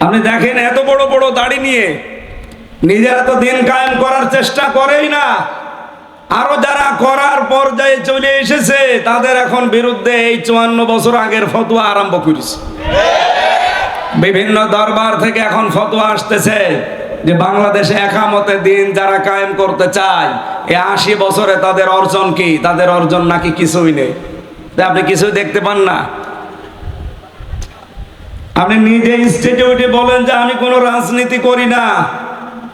আপনি দেখেন এত বড় বড় দাড়ি নিয়ে নিজেরা তো দিন কায়েম করার চেষ্টা করেই না, আরো যারা করার পর্যায়ে চলে এসেছে তাদের এখন বিরুদ্ধে এই 54 বছর আগের ফতোয়া আরম্ভ করেছে। বিভিন্ন দরবার থেকে এখন ফতোয়া আসতেছে যে বাংলাদেশে একামতে দিন যারা কায়েম করতে চায় এই 80 বছরে তাদের অর্জন কি? তাদের অর্জন নাকি কিছুই নেই। আপনি কিছুই দেখতে পান না। আপনি নিজে ইনস্টিটিউটে বলেন যে আমি কোনো রাজনীতি করি না,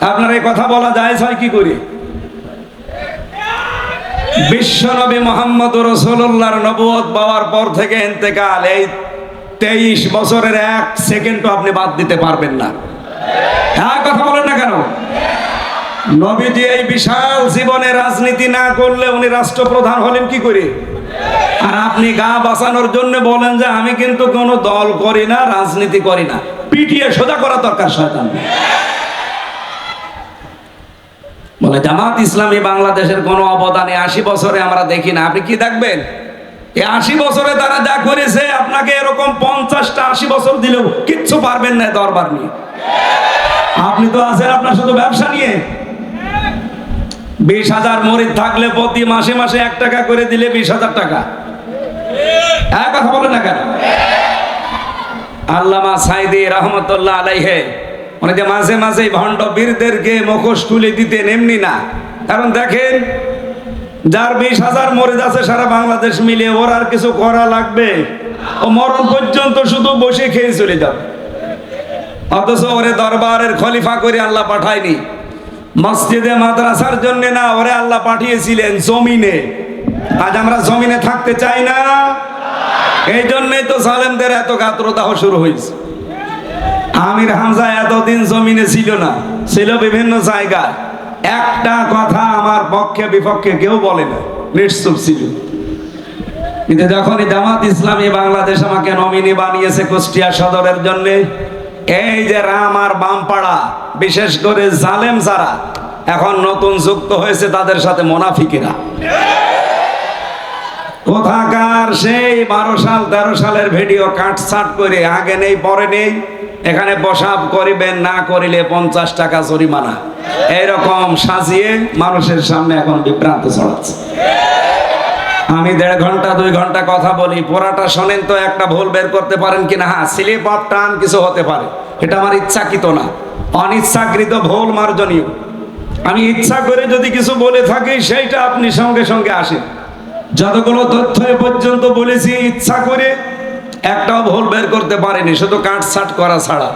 আপনার এই কথা বলা যায় হয় কি করে? বিশ্বনবী মুহাম্মদুর রাসূলুল্লাহর নবুয়ত পাওয়ার পর থেকে ইন্তেকাল, এই 23 বছরের 1 সেকেন্ডও আপনি বাদ দিতে পারবেন না। হ্যাঁ, কথা বলেন না কেন? নবীজি এই বিশাল জীবনে রাজনীতি না করলে উনি রাষ্ট্রপ্রধান হলেন কি করে? আর আপনি গা বাঁচানোর জন্য বলেন যে আমি কিন্তু কোনো দল করি না, রাজনীতি করি না। পিটিয়ে সোজা করা দরকার শয়তান। বলে জামাত ইসলামী বাংলাদেশের কোনো অবদানে 80 বছরে আমরা দেখি না। আপনি কি দেখবেন? এই 80 বছরে তারা যা করেছে আপনাকে এরকম 50টা 80 বছর দিলেও কিচ্ছু পারবেন না দরবার নিয়ে। আপনি তো আছেন আপনার শুধু ব্যবসা নিয়ে। 20,000 মুরিদ থাকলে প্রতি মাসে মাসে 1 টাকা করে দিলে 20,000 টাকা। এক কথা বলেন না কেন? আল্লামা সাইদি রহমতুল্লাহ আলাইহি উনি যে মাঝে মাঝে ভণ্ড বীরদেরকে মুখোশ খুলে দিতেন, এমনি না। কারণ দেখেন যার 20,000 মুরিদ আছে সারা বাংলাদেশ মিলে, ওর আর কিছু করা লাগবে? ও মরণ পর্যন্ত শুধু বসে খেয়ে চলে যাবে। অথচ ওরে দরবারের খলিফা করে আল্লাহ পাঠায়নি, মসজিদে মাদ্রাসার জন্য না, ওরে আল্লাহ পাঠিয়েছিলেন জমিনে। আজ আমরা জমিনে থাকতে চাই না, এই জন্যই তো জালেমদের এত গাত্রদাহ শুরু হয়েছে। আমির হামজা এতদিন জমিনে ছিল না, ছিল বিভিন্ন জায়গায়। একটা কথা আমার পক্ষে বিপক্ষে কেউ বলে না, নিশ্চুপ ছিল। কিন্তু যখনই জামাত ইসলামী বাংলাদেশ আমাকে নমিনি বানিয়েছে কুষ্টিয়া সদরের জন্য, এই যে রাম আর বামপাড়া, বিশেষ করে জালেম যারা এখন নতুন যুক্ত হয়েছে তাদের সাথে মুনাফিকেরা, কোথাকার সেই 12 সাল 13 সালের ভিডিও কাটছাট করে আগে নেই পরে নেই, এখানে বসাব করিবেন, না করিলে 50 টাকা জরিমানা, এইরকম সাজিয়ে মানুষের সামনে এখন বিভ্রান্ত ছড়াচ্ছে। আমি 1.5 ঘন্টা 2 ঘন্টা কথা বলি, পুরাটা শোনেন তো একটা ভুল বের করতে পারেন কিনা? হ্যাঁ, স্লিপ অফ টান কিছু হতে পারে, এটা আমার ইচ্ছাকৃত না, অনিচ্ছাকৃত ভুল মার্জনীয়। আমি ইচ্ছা করে যদি কিছু বলে থাকি সেইটা আপনি সঙ্গে সঙ্গে আসেন। যতগুলো তথ্য এ পর্যন্ত বলেছি ইচ্ছা করে একটাও ভুল বের করতে পারিনি, শুধু কাটছাট করা ছাড়া।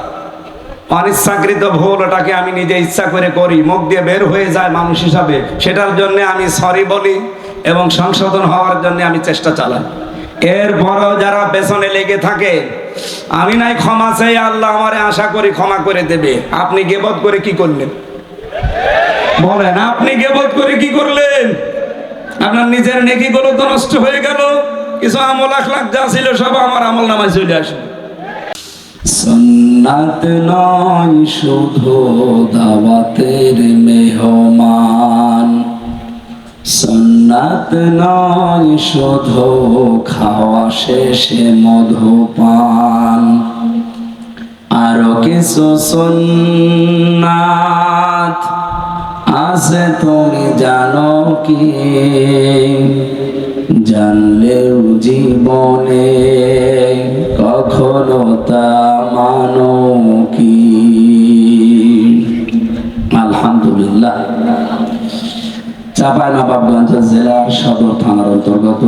অনিচ্ছাকৃত ভুল, ওটাকে আমি নিজে ইচ্ছা করে করি, মুখ দিয়ে বের হয়ে যায় মানুষ হিসাবে, সেটার জন্য আমি সরি বলি এবং সংশোধন হওয়ার জন্য আমি চেষ্টা চালাই। এরপরও যারা পেছনে লেগে থাকে, আমি নাই ক্ষমা চাই, আল্লাহ আমারে আশা করি ক্ষমা করে দেবে। আপনি গীবত করে কি করলেন বলেন? আপনি গীবত করে কি করলেন? আপনার নিজের নেকিগুলো তো নষ্ট হয়ে গেল, কিছু আমল আখলাক যা ছিল সব আমার আমল নামায় চলে আসবে। সুন্নাত নয় শুধু দাওয়াতের মেহমান, সুন্নাত নয় শুধু খাওয়া শেষে মধুপান, আরো কিছু সুন্নাত আছে তুমি জানো কি? জানলেও জীবনে কখনো তা মানো কি? আলহামদুলিল্লাহ। চাঁপাইনবাবগঞ্জ জেলার সদর থানার অন্তর্গত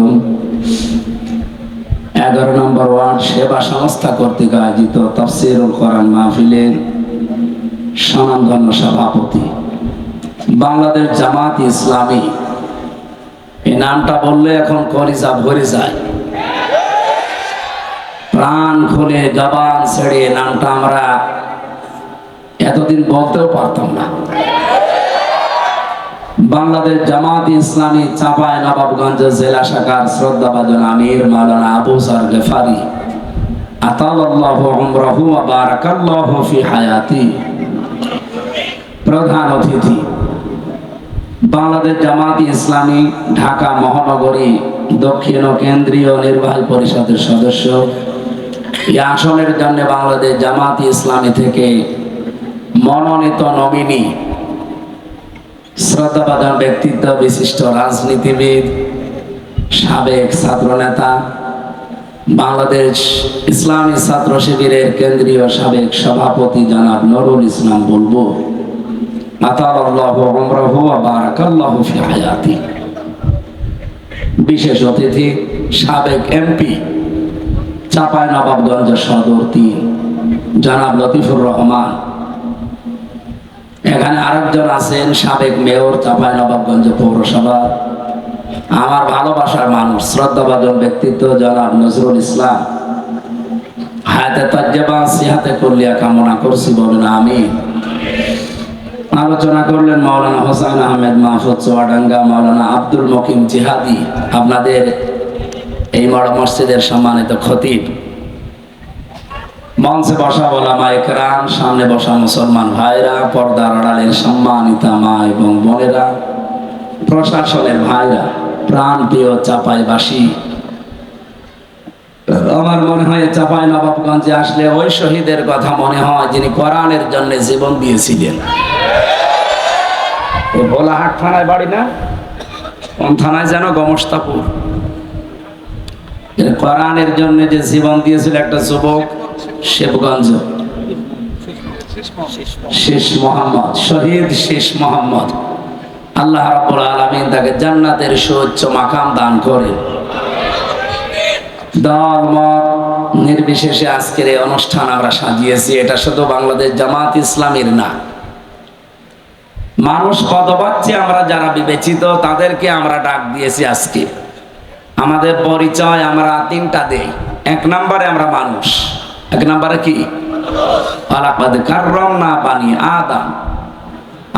11 নম্বর ওয়ার্ড সেবা সংস্থা কর্তৃক আয়োজিত তাফসীরুল কোরআন মাহফিলের স্বনামধন্য সভাপতি বাংলাদেশ জামাত ইসলামী, এই নামটা বললে এখন কলিজা ভরে যায়, প্রাণ খুলে জবান ছেড়ে নামটা আমরা এতদিন বলতেও পারতাম না। বাংলাদেশ জামাত ইসলামী চাঁপাইনবাবগঞ্জ জেলা শাখার শ্রদ্ধাভাজন আমির মাওলানা আবু যর গফারি আতালাল্লাহু উমরাহু ওয়া বারাকাল্লাহু ফি হায়াতি, প্রধান অতিথি বাংলাদেশ জামাত ইসলামী ঢাকা মহানগরী দক্ষিণ কেন্দ্রীয় নির্বাহী পরিষদের সদস্য এই আসনের জন্য বাংলাদেশ জামাত ইসলামী থেকে মনোনীত নমিনি শ্রদ্ধাভাজন ব্যক্তিত্ব বিশিষ্ট রাজনীতিবিদ, সাবেক ছাত্রনেতা, বাংলাদেশ ইসলামী ছাত্র শিবিরের কেন্দ্রীয় সাবেক সভাপতি জনাব নুরুল ইসলাম বুলবুল, আতালাল্লাহু উমরাহু ওয়া বারাকাল্লাহু ফি হায়াতি। বিশেষ অতিথি সাবেক এমপি চাঁপাইনবাবগঞ্জ সদর ৩ জনাব লতিফুর রহমান। এখানে আরেকজন আছেন সাবেক মেয়র চাঁপাইনবাবগঞ্জ পৌরসভা, আমার ভালোবাসার মানুষ, শ্রদ্ধাভাজন ব্যক্তিত্ব জনাব নজরুল ইসলাম। হায়াতে তাজ্জেবা সিহাতে কুল্লিয়া কামনা করছি, বলেন আমিন। আলোচনা করলেন মাওলানা হোসেন আহমেদ মাহফুজ চুয়াডাঙ্গা, মাওলানা আব্দুল মকিম জিহাদি, আপনাদের এই বড় মসজিদের সম্মানিত খতিব। মঞ্চে বসা ওলামা ইকরাম, সামনে বসা মুসলমান ভাইরা, পর্দার আড়ালের সম্মানিতা মা এবং বোনেরা, প্রশাসনের ভাইরা, প্রাণ প্রিয় চাঁপাইবাসী। আমার মনে হয় চাঁপাইনবাবগঞ্জে আসলে ওই শহীদের কথা মনে হয় যিনি কোরআনের জন্য জীবন দিয়েছিলেন। ভোলাহাট থানায় বাড়ি না, কোন থানায় যেন, গমস্তাপুর। কোরআনের জন্য যে জীবন দিয়েছিল একটা যুবক, শিবগঞ্জ, শেষ মোহাম্মদ, শহীদ শেষ মোহাম্মদ। আল্লাহ রাব্বুল আলামিন তাকে জান্নাতের সুউচ্চ মাকাম দান করেন। দল মত নির্বিশেষে আজকের এই অনুষ্ঠান আমরা সাজিয়েছি। এটা শুধু বাংলাদেশ জামাত ইসলামীর না, মানুষ পদবাচ্চে আমরা যারা বিবেচিত তাদেরকে আমরা ডাক দিয়েছি আজকে। আমাদের পরিচয় আমরা 3টা দেই। 1 নম্বরে আমরা মানুষ। 1 নম্বরে কি? ওয়ালাকাদ কাররামনা বানি আদম।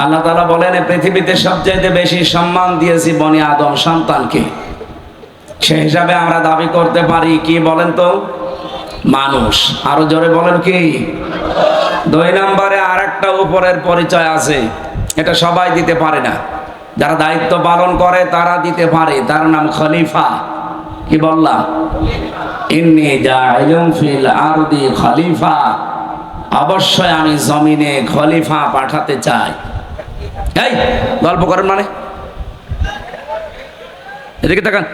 আল্লাহ তাআলা বলেন পৃথিবীতে সবচেয়ে বেশি সম্মান দিয়েছি বনি আদম সন্তানকে। সেই হিসাবে আমরা দাবি করতে পারি কি বলেন তো? মানুষ। আরো জোরে বলেন কি? 2 নম্বরে আরেকটা উপরের পরিচয় আছে, এটা সবাই দিতে পারে না, যারা দায়িত্ব পালন করে তারা দিতে পারে, তার নাম খলিফা। কি বললাম? ইন্নী জাইলুন ফিল আরদি খলিফা, অবশ্যই আমি জমিনে খলিফা পাঠাতে চাই। এই গল্প করেন মানে? এদিকে তাকান।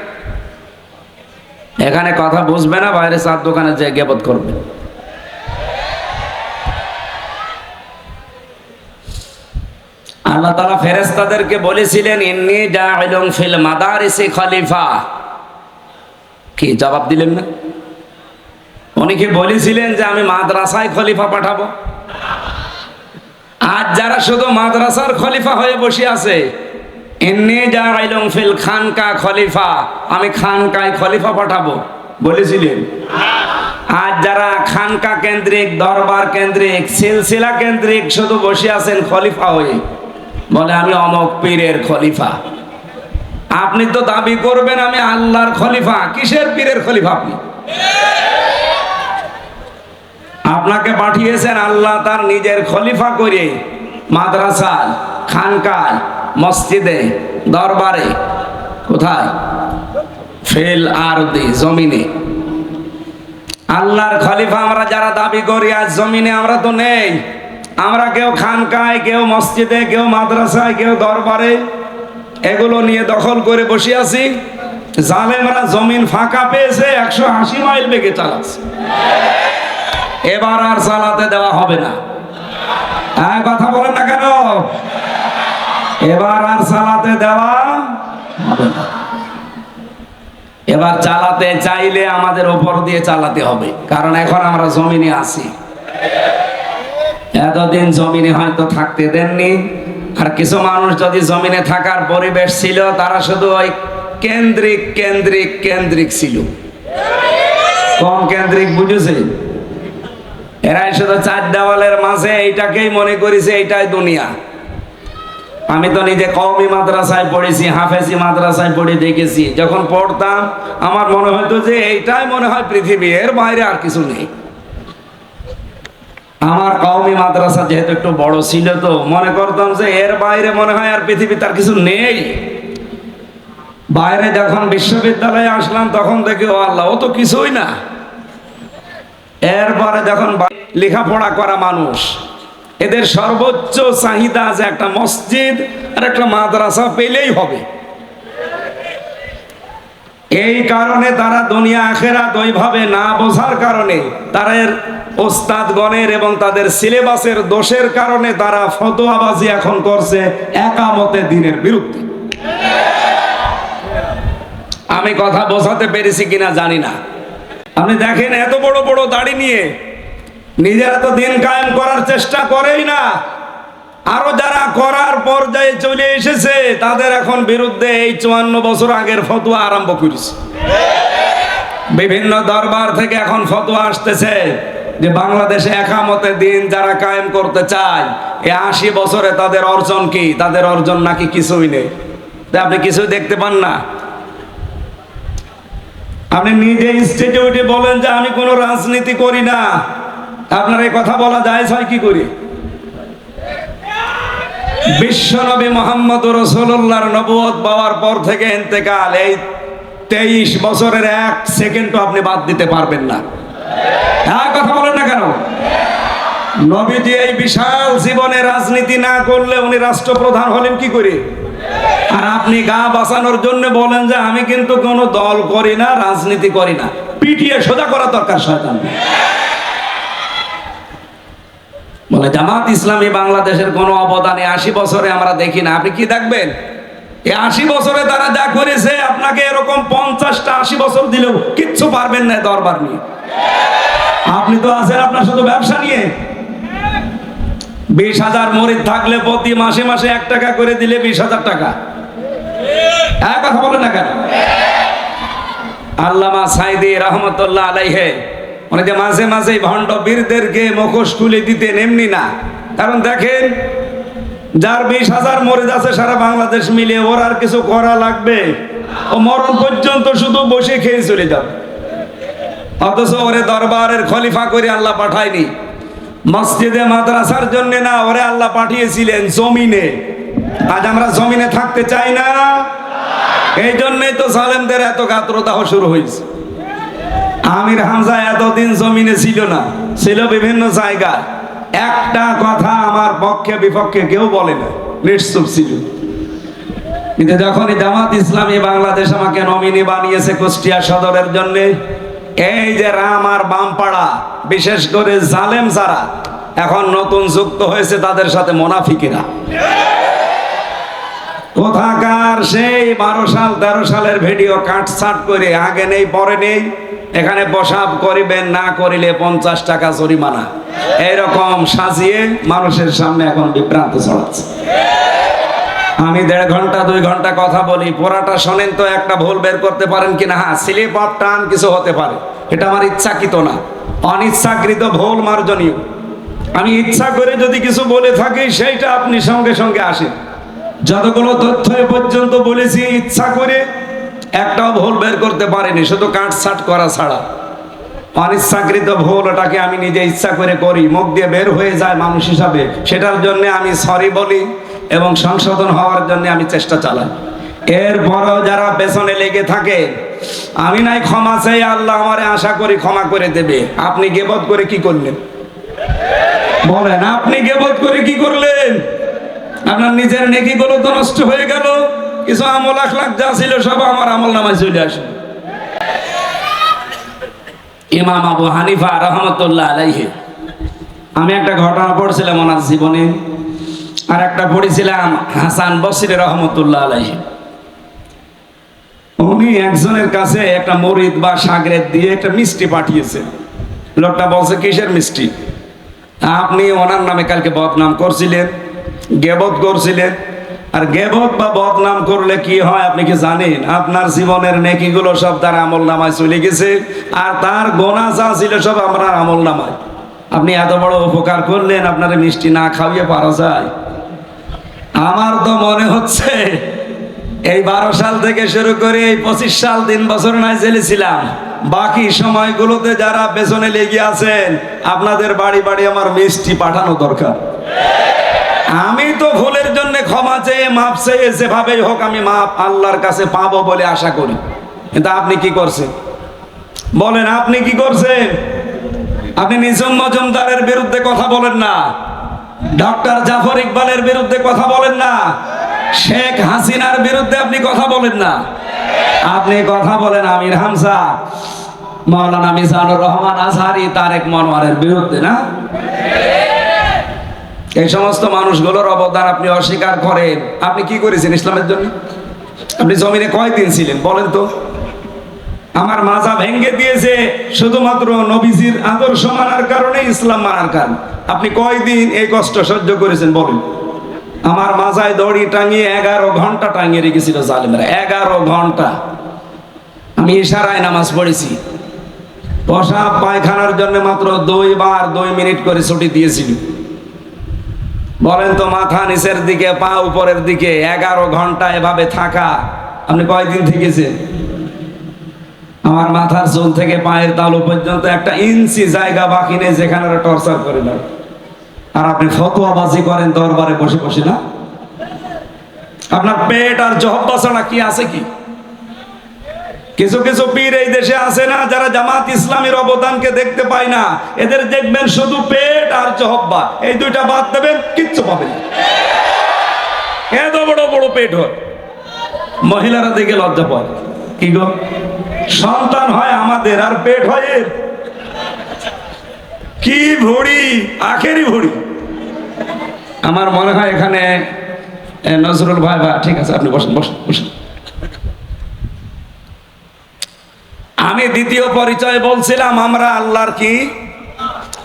এখানে কথা বুঝবে না, বাইরে চার দোকানে যে গিবত করবে। আল্লাহ তাআলা ফেরেশতাদেরকে বলেছিলেন ইন্নী জাইলুন ফিল মাদারিসি খলিফা। কি জবাব দিলেন না? অনেকে বলেছিলেন যে আমি মাদ্রাসায় খলিফা পাঠাবো। আজ যারা শুধু মাদ্রাসার খলিফা হয়ে বসে আছে, ইন্নী জাইলুন ফিল খানকা খলিফা, আমি খানকায় খলিফা পাঠাবো বলেছিলেন। আজ যারা খানকা কেন্দ্রিক, দরবার কেন্দ্রিক, সিলসিলা কেন্দ্রিক শুধু বসে আছেন খলিফা হয়ে, বলে আমি অমক পীরের খলিফা। আপনি তো দাবি করবেন আমি আল্লাহর খলিফা, কিসের পীরের খলিফা? আপনি আপনাকে পাঠিয়েছেন আল্লাহ তার নিজের খলিফা করে মাদ্রাসায়, খানকায়, মসজিদে, দরবারে। কোথায়? ফিল আরদি, জমিনে। আল্লাহর খলিফা আমরা যারা দাবি করি আজ জমিনে আমরা তো নেই। আমরা কেউ খানকায়, কেউ মসজিদে, কেউ মাদ্রাসায়, কেউ দরবারে, এগুলো নিয়ে দখল করে বসে আছি। জালেমরা জমিন ফাঁকা পেয়েছে, 180 মাইল বেগে চালাচ্ছে। এবার আর চালাতে দেওয়া হবে না। কথা বলেন না কেন? এবার আর চালাতে দেওয়া হবে না। এবার চালাতে চাইলে আমাদের উপর দিয়ে চালাতে হবে, কারণ এখন আমরা জমিনে আছি। এতদিন জমিনে হয়তো থাকতে দেননি, আর কিছু মানুষ যদি জমিনে থাকার পরিবেশ ছিল তারা শুধু ওই কেন্দ্রিক কেন্দ্রিক কেন্দ্রিক ছিল। কম কেন্দ্রিক বুঝেছে? এরাই শুধু 4 দেওয়ালের মাঝে এইটাকেই মনে করেছে এইটাই দুনিয়া। আমি তো নিজে কওমি মাদ্রাসায় পড়েছি, হাফেজি মাদ্রাসায় পড়ে দেখেছি। যখন পড়তাম আমার মনে হতো যে এইটাই মনে হয় পৃথিবী, এর বাইরে আর কিছু নেই। আমার কওমি মাদ্রাসা যেহেতু একটু বড় ছিল তো মনে করতাম যে এর বাইরে মনে হয় আর পৃথিবী তার কিছু নেই। বাইরে যখন বিশ্ববিদ্যালয়ে আসলাম তখন দেখি ও আল্লাহ, ও তো কিছুই না। এরপরে যখন লেখাপড়া করা মানুষ, এদের সর্বোচ্চ চাহিদা যে একটা মসজিদ আর একটা মাদ্রাসা পেলেই হবে। এই কারণে তারা দুনিয়া আখেরাত ওইভাবে না বোঝার কারণে, তারা ওস্তাদগণের এবং তাদের সিলেবাসের দোষের কারণে তারা ফতোয়াবাজি এখন করছে একামতে দ্বীনের বিরুদ্ধে। আমি কথা বোঝাতে পেরেছি কিনা জানি না। আপনি দেখেন এত বড় বড় দাড়ি নিয়ে নিজেরা তো দিন কায়েম করার চেষ্টা করেই না, আরো যারা করার পর্যায়ে চলে এসেছে তাদের এখন বিরুদ্ধে এই 54 বছর আগের ফতোয়া আরম্ভ করেছে। বিভিন্ন দরবার থেকে এখন ফতোয়া আসতেছে যে বাংলাদেশে একামতে দিন যারা কায়েম করতে চায়, এই 80 বছরে তাদের অর্জন কি? তাদের অর্জন নাকি কিছুই নেই। আপনি কিছুই দেখতে পান না। আপনি নিজে স্টেজে উঠে বলেন যে আমি কোনো রাজনীতি করি না, আপনার এই কথা বলা যায় হয় কি করে? বিশ্বনবী মুহাম্মদ রাসূলুল্লাহর নবুয়ত পাওয়ার পর থেকে ইন্তেকাল, এই 23 বছরের 1 সেকেন্ডও আপনি বাদ দিতে পারবেন না। হ্যাঁ, কথা বলেন না কেন? নবীজি এই বিশাল জীবনে রাজনীতি না করলে উনি রাষ্ট্রপ্রধান হলেন কি করে? আর আপনি গা বাঁচানোর জন্য বলেন যে আমি কিন্তু কোনো দল করি না, রাজনীতি করি না। পিটিয়ে সোজা করা দরকার শয়তান। বলে জামাত ইসলামী বাংলাদেশের কোনো অবদানে 80 বছরে আমরা দেখি না। আপনি কি দেখবেন? এই 80 বছরে তারা যা করেছে, আপনাকে এরকম 50টা 80 বছর দিলেও কিচ্ছু পারবেন না দরবার নিয়ে। আপনি তো আছেন আপনার শুধু ব্যবসা নিয়ে। 20,000 মুরিদ থাকলে প্রতি মাসে মাসে 1 টাকা করে দিলে 20,000 টাকা। এক কথা বলেন না কেন? আল্লামা সাইদি রহমতুল্লাহ আলাইহি মানে যে মাঝে মাঝে ভণ্ড বীরদেরকে মুখোশ খুলে দিতেন, এমনি না। কারণ দেখেন, যার 20,000 মুরিদ আছে সারা বাংলাদেশ মিলে, ওর আর কিছু করা লাগবে? ও মরণ পর্যন্ত শুধু বসে খেয়ে চলে যাবে। অথচ ওরে দরবারের খলিফা করে আল্লাহ পাঠায়নি মসজিদে মাদ্রাসার জন্য, না, ওরে আল্লাহ পাঠিয়েছিলেন জমিনে। আজ আমরা জমিনে থাকতে চাই না, এই জন্যই তো জালেমদের এত গাত্রদাহ শুরু হয়েছে। আমির হামজা এতদিন জমিনে ছিল না, ছিল বিভিন্ন জায়গায়। একটা কথা আমার পক্ষে বিপক্ষে কেউ বলে না, নিশ্চুপ ছিল। কিন্তু যখনই জামাত ইসলামী বাংলাদেশ আমাকে নমিনি বানিয়েছে কুষ্টিয়া সদরের জন্য, এই যে রাম আর বামপাড়া, বিশেষ করে জালেম যারা এখন নতুন যুক্ত হয়েছে, তাদের সাথে মুনাফিকেরা, কোথাকার সেই 12 সাল 13 সালের ভিডিও কাটছাট করে আগে নেই পরে নেই, এখানে বসাব করিবেন, না করিলে 50 টাকা জরিমানা, এইরকম সাজিয়ে মানুষের সামনে এখন বিভ্রান্ত ছড়াচ্ছে। আমি 1.5 ঘন্টা 2 ঘন্টা কথা বলি, পুরাটা শোনেন তো একটা ভুল বের করতে পারেন কিনা? হ্যাঁ, স্লিপ অফ টাং কিছু হতে পারে, এটা আমার ইচ্ছাকৃত না, অনিচ্ছাকৃত ভুল মার্জনীয়। আমি ইচ্ছা করে যদি কিছু বলে থাকি সেইটা আপনি সঙ্গে সঙ্গে আসেন। যতগুলো তথ্য এ পর্যন্ত বলেছি ইচ্ছা করে একটাও ভুল বের করতে পারিনি, শুধু কাটছাট করা ছাড়া। অনিচ্ছাকৃত ভুল, ওটাকে আমি নিজে ইচ্ছা করে করি, মুখ দিয়ে বের হয়ে যায় মানুষ হিসাবে, সেটার জন্য আমি সরি বলি এবং সংশোধন হওয়ার জন্য আমি চেষ্টা চালাই। এরপরও যারা পেছনে লেগে থাকে, আমি নাই ক্ষমা চাই, আল্লাহ আমারে আশা করি ক্ষমা করে দেবে। আপনি গীবত করে কি করলেন বলেন? আপনি গীবত করে কি করলেন? আপনার নিজের নেকিগুলো তো নষ্ট হয়ে গেল, কিছু আমল আখলাক যা ছিল সব আমার আমল নামায় চলে আসে। ইমাম আবু হানিফা রহমতুল্লাহ আলাইহি, আমি একটা ঘটনা পড়ছিলাম ওনার জীবনে, আর একটা পড়েছিলাম হাসান বসরি রহমতুল্লাহ আলাইহি। উনি একজনের কাছে একটা মুরিদ বা শাগরেদ দিয়ে একটা মিষ্টি পাঠিয়েছে। লোকটা বলছে, কিসের মিষ্টি? আপনি ওনার নামে কালকে বদনাম করছিলেন, গেবত করছিলেন। আর গেবত বা বদনাম করলে কি হয় আপনি কি জানেন? আপনার জীবনের নেকিগুলো সব তার আমল নামায় চলে গেছে, আর তার গোনা যা ছিল সব আপনার আমল নামায়। আপনি এত বড় উপকার করলেন, আপনার মিষ্টি না খাওয়িয়ে পারা যায়? আমার তো মনে হচ্ছে এই 12 সাল থেকে শুরু করে এই 25 সাল 3 বছর নয় জেলে ছিলাম, বাকি সময়গুলোতে যারা পেছনে লেগে আছেন, আপনাদের বাড়ি বাড়ি আমার মিষ্টি পাঠানো দরকার। আমি তো ভুলের জন্য ক্ষমা চেয়ে মাপ চেয়ে যেভাবেই হোক আমি মাপ আল্লাহর কাছে পাবো বলে আশা করি। কিন্তু আপনি কি করছেন বলেন? আপনি কি করছেন? আপনি নিজাম মজুমদারের বিরুদ্ধে কথা বলেন না, ডক্টর জাফর ইকবালের বিরুদ্ধে কথা বলেন না, শেখ হাসিনার বিরুদ্ধে আপনি কথা বলেন না, আপনি কথা বলেন আমির হামজা, মাওলানা মিজানুর রহমান আজহারি, তারেক মনোয়ারের বিরুদ্ধে না? এই সমস্ত মানুষগুলোর অবদান আপনি অস্বীকার করেন। আপনি কি করেছেন ইসলামের জন্য? আপনি জমিনে কয়দিন ছিলেন বলেন তো? আমার মাজা ভেঙ্গে দিয়েছে শুধুমাত্র নবীজির আদর্শ মানার কারণে, ইসলাম মানার কারণে। আপনি কয়দিন এই কষ্ট সহ্য করেছেন বলেন? আমার মাজায় দড়ি টাঙিয়ে 11 ঘন্টা টাঙিয়ে রেখেছিল জালেমরা, 11 ঘন্টা। আমি ইশারায় নামাজ পড়েছি, পেশাব পায়খানার জন্য মাত্র 2 বার 2 মিনিট করে ছুটি দিয়েছিল। বলেন তো, মাথা নিচের দিকে পা উপরের দিকে 11 ঘন্টা এভাবে থাকা আপনি কয়দিন থেকেছেন? আমার মাথার চুল থেকে পায়ের তালু পর্যন্ত 1 ইঞ্চি জায়গা বাকি নেই যেখানে টর্চার করে না। আর আপনি ফতোয়াবাজি করেন দরবারে বসে বসে না? আপনার পেট আর জহব্বা ছাড়া কি আছে কি? কিছু কিছু পীর এই দেশে আছে না, যারা জামাত ইসলামের অবদানকে দেখতে পায় না। এদের দেখবেন শুধু পেট আর জহব্বা, এই দুইটা বাদ দেবেন কিচ্ছু পাবেন না। এত বড় বড় পেট হয়, মহিলারা দেখে লজ্জা পায়। কি গো, সন্তান হয় আমাদের আর পেট হয় এর? কি ভুড়ি, আখেরি ভুড়ি। আমার মনে হয় এখানে নজরুল ভাই, বা ঠিক আছে আপনি বসেন বসেন বসেন। আমি দ্বিতীয় পরিচয় বলছিলাম, আমরা আল্লাহর কি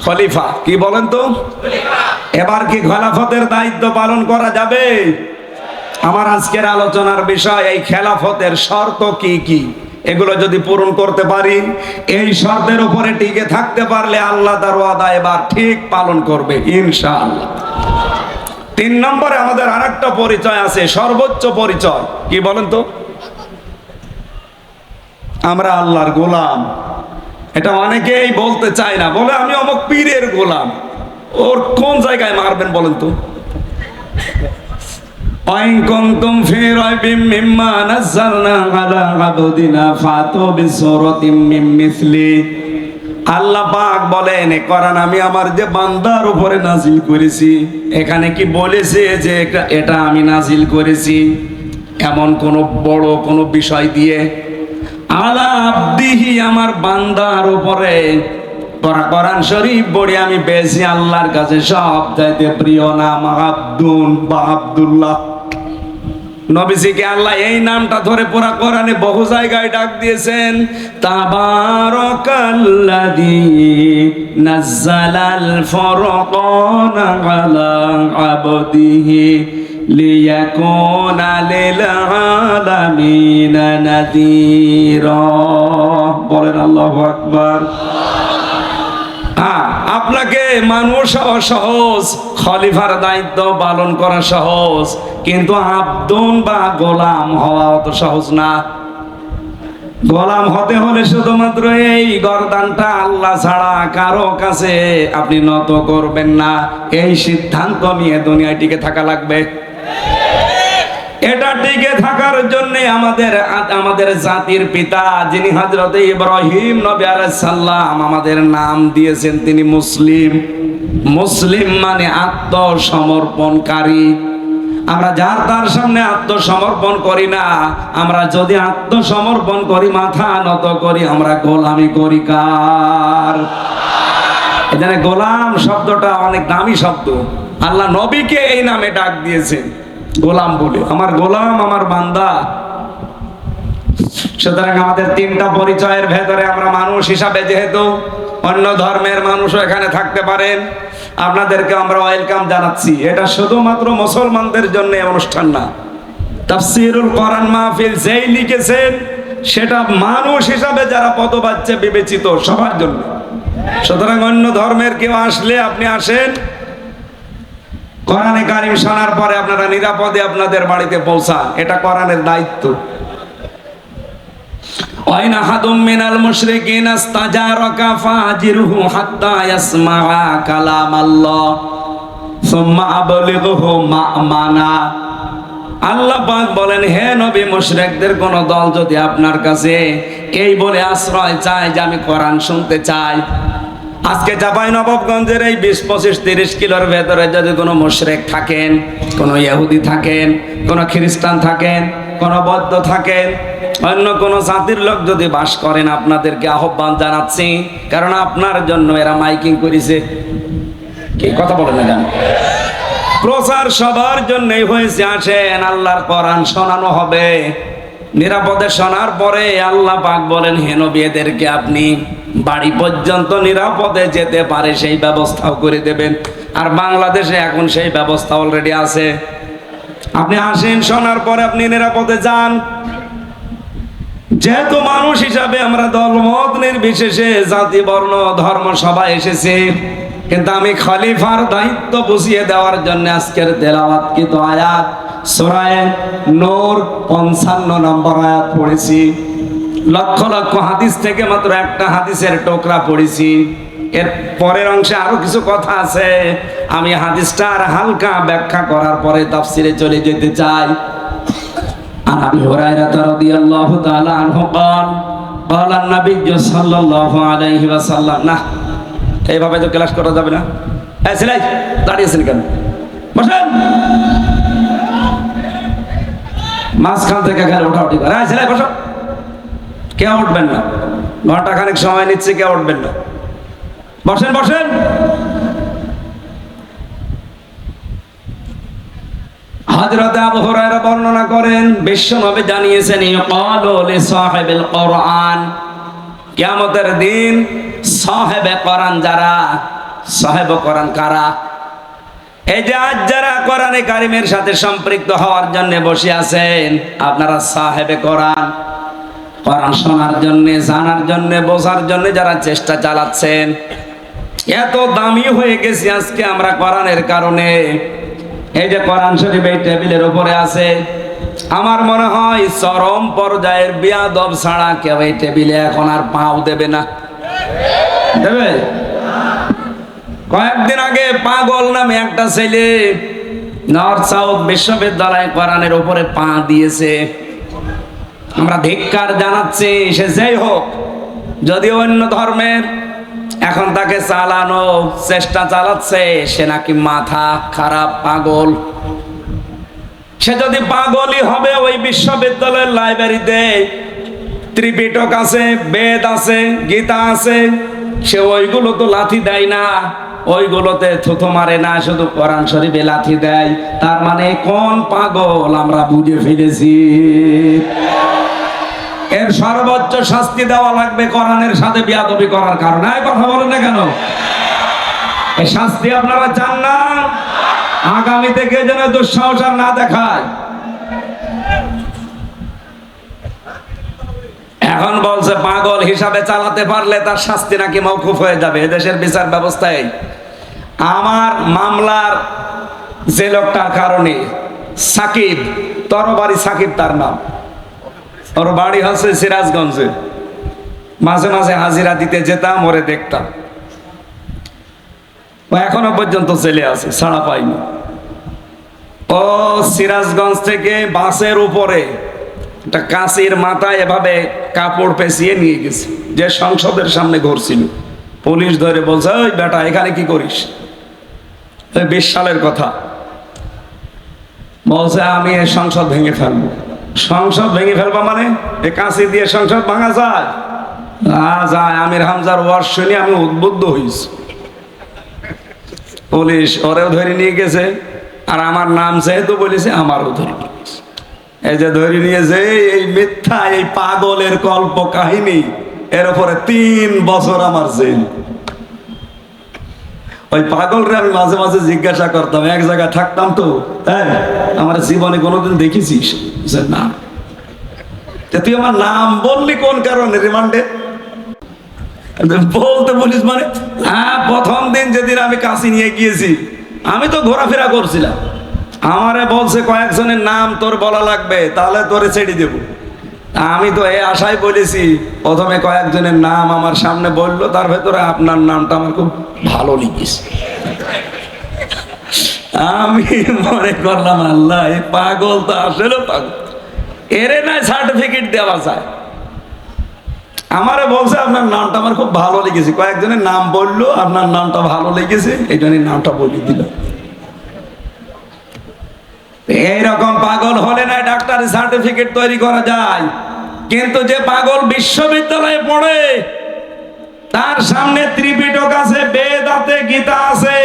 খলিফা। কি বলেন তো? এবার কি খেলাফতের দায়িত্ব পালন করা যাবে? আমার আজকের আলোচনার বিষয় এই খেলাফতের শর্ত কি কি, এগুলো যদি পূরণ করতে পারি, এই শর্তের উপরে টিকে থাকতে পারলে আল্লাহ তার ওয়াদা এবার ঠিক পালন করবে ইনশাআল্লাহ। 3 নম্বরে আমাদের আরেকটা পরিচয় আছে, সর্বোচ্চ পরিচয়। কি বলেন তো? আমরা আল্লাহর গোলাম। এটা অনেকেই বলতে চায় না, বলে আমি অমুক পীরের গোলাম। ওর কোন জায়গায় মারবেন বলেন তো? আল্লাহ পাক বলেন, কোরআন আমি আমার যে বান্দার উপরে নাজিল করেছি, এখানে কি বলেছে যে এটা আমি নাজিল করেছি এমন কোন বড় কোন বিষয় দিয়ে? আলা আব্দিহি, আমার বান্দার উপরে। কোরআন শরীফ পড়ে আমি পেয়েছি আল্লাহর কাছে সব চাইতে প্রিয় নাম আব্দুন বা আব্দুল্লাহ। নবীজিকে আল্লাহ এই নামটা ধরে পুরা কোরআনে বহু জায়গায় ডাক দিয়েছেন। তাবারাকাল্লাযী নাযালাল ফুরকানা আলা আবদিহি লিয়াকুনা লিল আলামিনা নাযীরা। বলেন আল্লাহু আকবার। আপনাকে মানুষ হওয়া সহজ, খলিফার দায়িত্ব পালন করা সহজ, কিন্তু আব্দুন বা গোলাম হওয়া অত সহজ না। গোলাম হতে হলে শুধুমাত্র এই গর্দানটা আল্লাহ ছাড়া কারো কাছে আপনি নত করবেন না, এই সিদ্ধান্ত নিয়ে দুনিয়ায় টিকে থাকা লাগবে। এটা টিকে থাকার জন্য আমাদের জাতির পিতা যিনি হযরত ইব্রাহিম নবী আলাইহিস সালাম আমাদের নাম দিয়েছেন, তিনি মুসলিম। মুসলিম মানে আত্মসমর্পণকারী। আমরা যার তার সামনে আত্মসমর্পণ করি না। আমরা যদি আত্মসমর্পণ করি, মাথা নত করি, আমরা গোলামি করি কার? এখানে গোলাম শব্দটা অনেক দামি শব্দ। আল্লাহ নবীকে এই নামে ডাক দিয়েছেন, গোলাম বলে। আমার গোলাম, আমার বান্দা। সুতরাং আমাদের 3টা পরিচয়ের ভেতরে আমরা মানুষ হিসাবে, যেহেতু অন্য ধর্মের মানুষও এখানে থাকতে পারেন, আপনাদেরকে আমরা ওয়েলকাম জানাচ্ছি। এটা শুধুমাত্র মুসলমানদের জন্য অনুষ্ঠান না। তাফসীরুল কোরআন মাহফিল যেই লিখেছেন, সেটা মানুষ হিসাবে যারা পদবাচ্য বিবেচিত সবার জন্য। সুতরাং অন্য ধর্মের কেউ আসলে আপনি আসেন, কোরআনে কারিম শোনার পরে আপনারা নিরাপদে আপনাদের বাড়িতে পৌঁছান, এটা কোরআনের দায়িত্ব। ওয়াইন আহাদুম মিনাল মুশরিকিনা ইস্তাজারাকা ফাজিরহু হাত্তা ইয়াসমাআ কালামাল্লাহ সুম্মা আবলিগহু মা'মানা। আল্লাহ পাক বলেন, হে নবী, মুশরিকদের কোন দল যদি আপনার কাছে এই বলে আশ্রয় চায় যে আমি কোরআন শুনতে চাই, আজকে চাঁপাইনবাবগঞ্জের এই 20-25-30 কিলোর ভেতরে যদি কোনো মুশরিক থাকেন, কোনো ইহুদি থাকেন, কোনো খ্রিস্টান থাকেন, কোনো বৌদ্ধ থাকেন, অন্য কোনো জাতির লোক যদি বাস করেন, আপনাদেরকে আহ্বান জানাচ্ছি, কারণ আপনার জন্য এরা মাইকিং করেছে। কি কথা বলেন না কেন? প্রচার সবার জন্যই হয়েছে। আসেন, আল্লাহর কোরআন শোনানো হবে। নিরাপদে শোনার পরে আল্লাহ পাক বলেন, হে নবী, এদেরকে আপনি বাড়ি পর্যন্ত নিরাপদে যেতে পারে সেই ব্যবস্থাও করে দেবেন। আর বাংলাদেশে এখন সেই ব্যবস্থা অলরেডি আছে। আপনি আসেন, শোনার পরে আপনি নিরাপদে যান। যেহেতু মানুষ হিসাবে আমরা দলমত নির্বিশেষে, জাতি, বর্ণ, ধর্ম সবাই এসেছি, কিন্তু আমি খলিফার দায়িত্ব বুঝিয়ে দেওয়ার জন্য আজকের তেলাওয়াতকৃত আয়াত সূরা নূর 55 নম্বর আয়াত পড়েছি। লক্ষ লক্ষ হাদিস থেকে মাত্র একটা হাদিসের টুকরা পড়েছি। এর পরের অংশে আরো কিছু কথা আছে। আমি হাদিসটা আর হালকা ব্যাখ্যা করার পরে তাফসিরে চলে যেতে চাই। আর আবি হুরায়রা রাদিয়াল্লাহু তাআলা আনহু قال قال النبي صلى الله عليه وسلم। না, এইভাবে তো ক্লাস করা যাবে না। এই ছেলে, দাঁড়িয়ে আছেন কেন? বসেন। মাঝখান থেকে এখানে ওঠাউঠি করে। এই ছেলে, বসো। কেউ উঠবেন না, ঘন্টা খানেক সময় নিচ্ছে, কেউ উঠবেন না। বসেন বসেন। হযরত আবু হুরায়রা বর্ণনা করেন, বিশ্বনবী জানিয়েছেন, ইয়াকালু লি সাহিবিল কোরআন, কিয়ামতের দিন সাহেবে কোরআন যারা, সাহেবে কোরআন কারা? এই যে আজ যারা কোরআনে কারিমের সাথে সম্পৃক্ত হওয়ার জন্য বসে আছেন, আপনারা সাহেবে কোরআন, কোরআন শোনার জন্য, জানার জন্য, বোঝার জন্য যারা চেষ্টা চালাচ্ছেন। এত দামি হয়ে গেছি আজকে আমরা কোরআনের কারণে। এই যে কোরআন শরীফ এই টেবিলের উপরে আছে, আমার মনে হয় চরম পর্যায়ের বিয়াদব ছাড়া কেউ এই টেবিলে এখন আর পাও দেবে না। দেবে? কয়েকদিন আগে পাগল নামে একটা ছেলে নর্থ সাউথ বিশ্ববিদ্যালয়ে কোরআনের উপরে পা দিয়েছে। আমরা ধিক্কার জানাচ্ছি, সে যেই হোক, যদি অন্য ধর্মের, এখন তাকে চালানো চেষ্টা চালাচ্ছে, সে নাকি মাথা খারাপ, পাগল। সে যদি পাগলই হবে, ওই বিশ্ববিদ্যালয়ের লাইব্রেরিতে ত্রিপিটক আছে, বেদ আছে, গীতা আছে, সে ওইগুলো তো লাথি দেয় না, ওইগুলোতে থুথু মারে না, শুধু কোরআন শরীফে লাথি দেয়। তার মানে কোন পাগল আমরা বুঝে ফেলেছি। এর সর্বোচ্চ শাস্তি দেওয়া লাগবে কোরআনের সাথে বিয়াদবি করার কারণে। এই কথা বলেন না কেন? এই শাস্তি আপনারা চান না? আগামী থেকে যেন দুঃসাহস আর না দেখায়। এখন বলছে পাগল হিসাবে চালাতে পারলে তার শাস্তি নাকি মওকুফ হয়ে যাবে। এদেশের বিচার ব্যবস্থায় আমার মামলার যে লোকটার কারণে, সাকিব, তরবারি সাকিব তার নাম, ওর বাড়ি হচ্ছে সিরাজগঞ্জে। মাঝে মাঝে হাজিরা দিতে যেতাম, ওরে দেখতাম। ও এখনো পর্যন্ত জেলে আছে, ছাড়া পাইনি। ও সিরাজগঞ্জ থেকে বাসের উপরে একটা কাঁচির মাথায় এভাবে কাপড় পেঁচিয়ে নিয়ে গেছে, যে সংসদের সামনে ঘুরছিল। পুলিশ ধরে বলছে, ওই বেটা এখানে কি করিস? 20 সালের কথা। বলছে, আমি এই সংসদ ভেঙে ফেলবো। সংসদ ভেঙে ফেলবো মানে? এই কাঁচি দিয়ে সংসদ ভাঙা যায়? যায়। আমির হামজার ওয়াজ শুনে আমি উদ্বুদ্ধ হয়েছি। পুলিশ ওরেও ধরে নিয়ে গেছে, আর আমার নাম যেহেতু বলেছে, আমারও ধরে নিয়ে গেছে। এই যে ধরে নিয়েছে, এই মিথ্যা, এই পাগলের কল্প কাহিনী, এর উপরে 3 বছর আমার জেল। ওই পাগলরে আমি মাঝে মাঝে জিজ্ঞাসা করতাম, এক জায়গায় থাকতাম তো, হ্যাঁ, আমার জীবনে কোনোদিন দেখেছিস? না। তুই আমার নাম বললি কোন কারণে রিমান্ডে? বলতে বলিস মানে? হ্যাঁ, প্রথম দিন যেদিন আমি কাশি নিয়ে গিয়েছি, আমি তো ঘোরাফেরা করছিলাম। আমারে বলছে কয়েকজনের নাম তোর বলা লাগবে, তাহলে তোরে ছেড়ে দেব। আমি তো এই আশায় বলেছি। প্রথমে কয়েকজনের নাম আমার সামনে বললো, তার ভেতরে আপনার নামটা আমার খুব ভালো লিখেছে। আমি মনে করলাম, আল্লাহ, এই পাগল তো আসলে পাগল, এরে না সার্টিফিকেট দেওয়া যায়। আমারে বলছে আপনার নামটা আমার খুব ভালো লেগেছে, কয়েকজনের নাম বললো, আপনার নামটা ভালো লেগেছে এই জন্য নামটা বলে দিল। এইরকম পাগল হলে না ডাক্তারি সার্টিফিকেট তৈরি করা যায়, কিন্তু যে পাগল বিশ্ববিদ্যালয়ে পড়ে তার সামনে ত্রিপিটক আছে, বেদ আছে, গীতা আছে,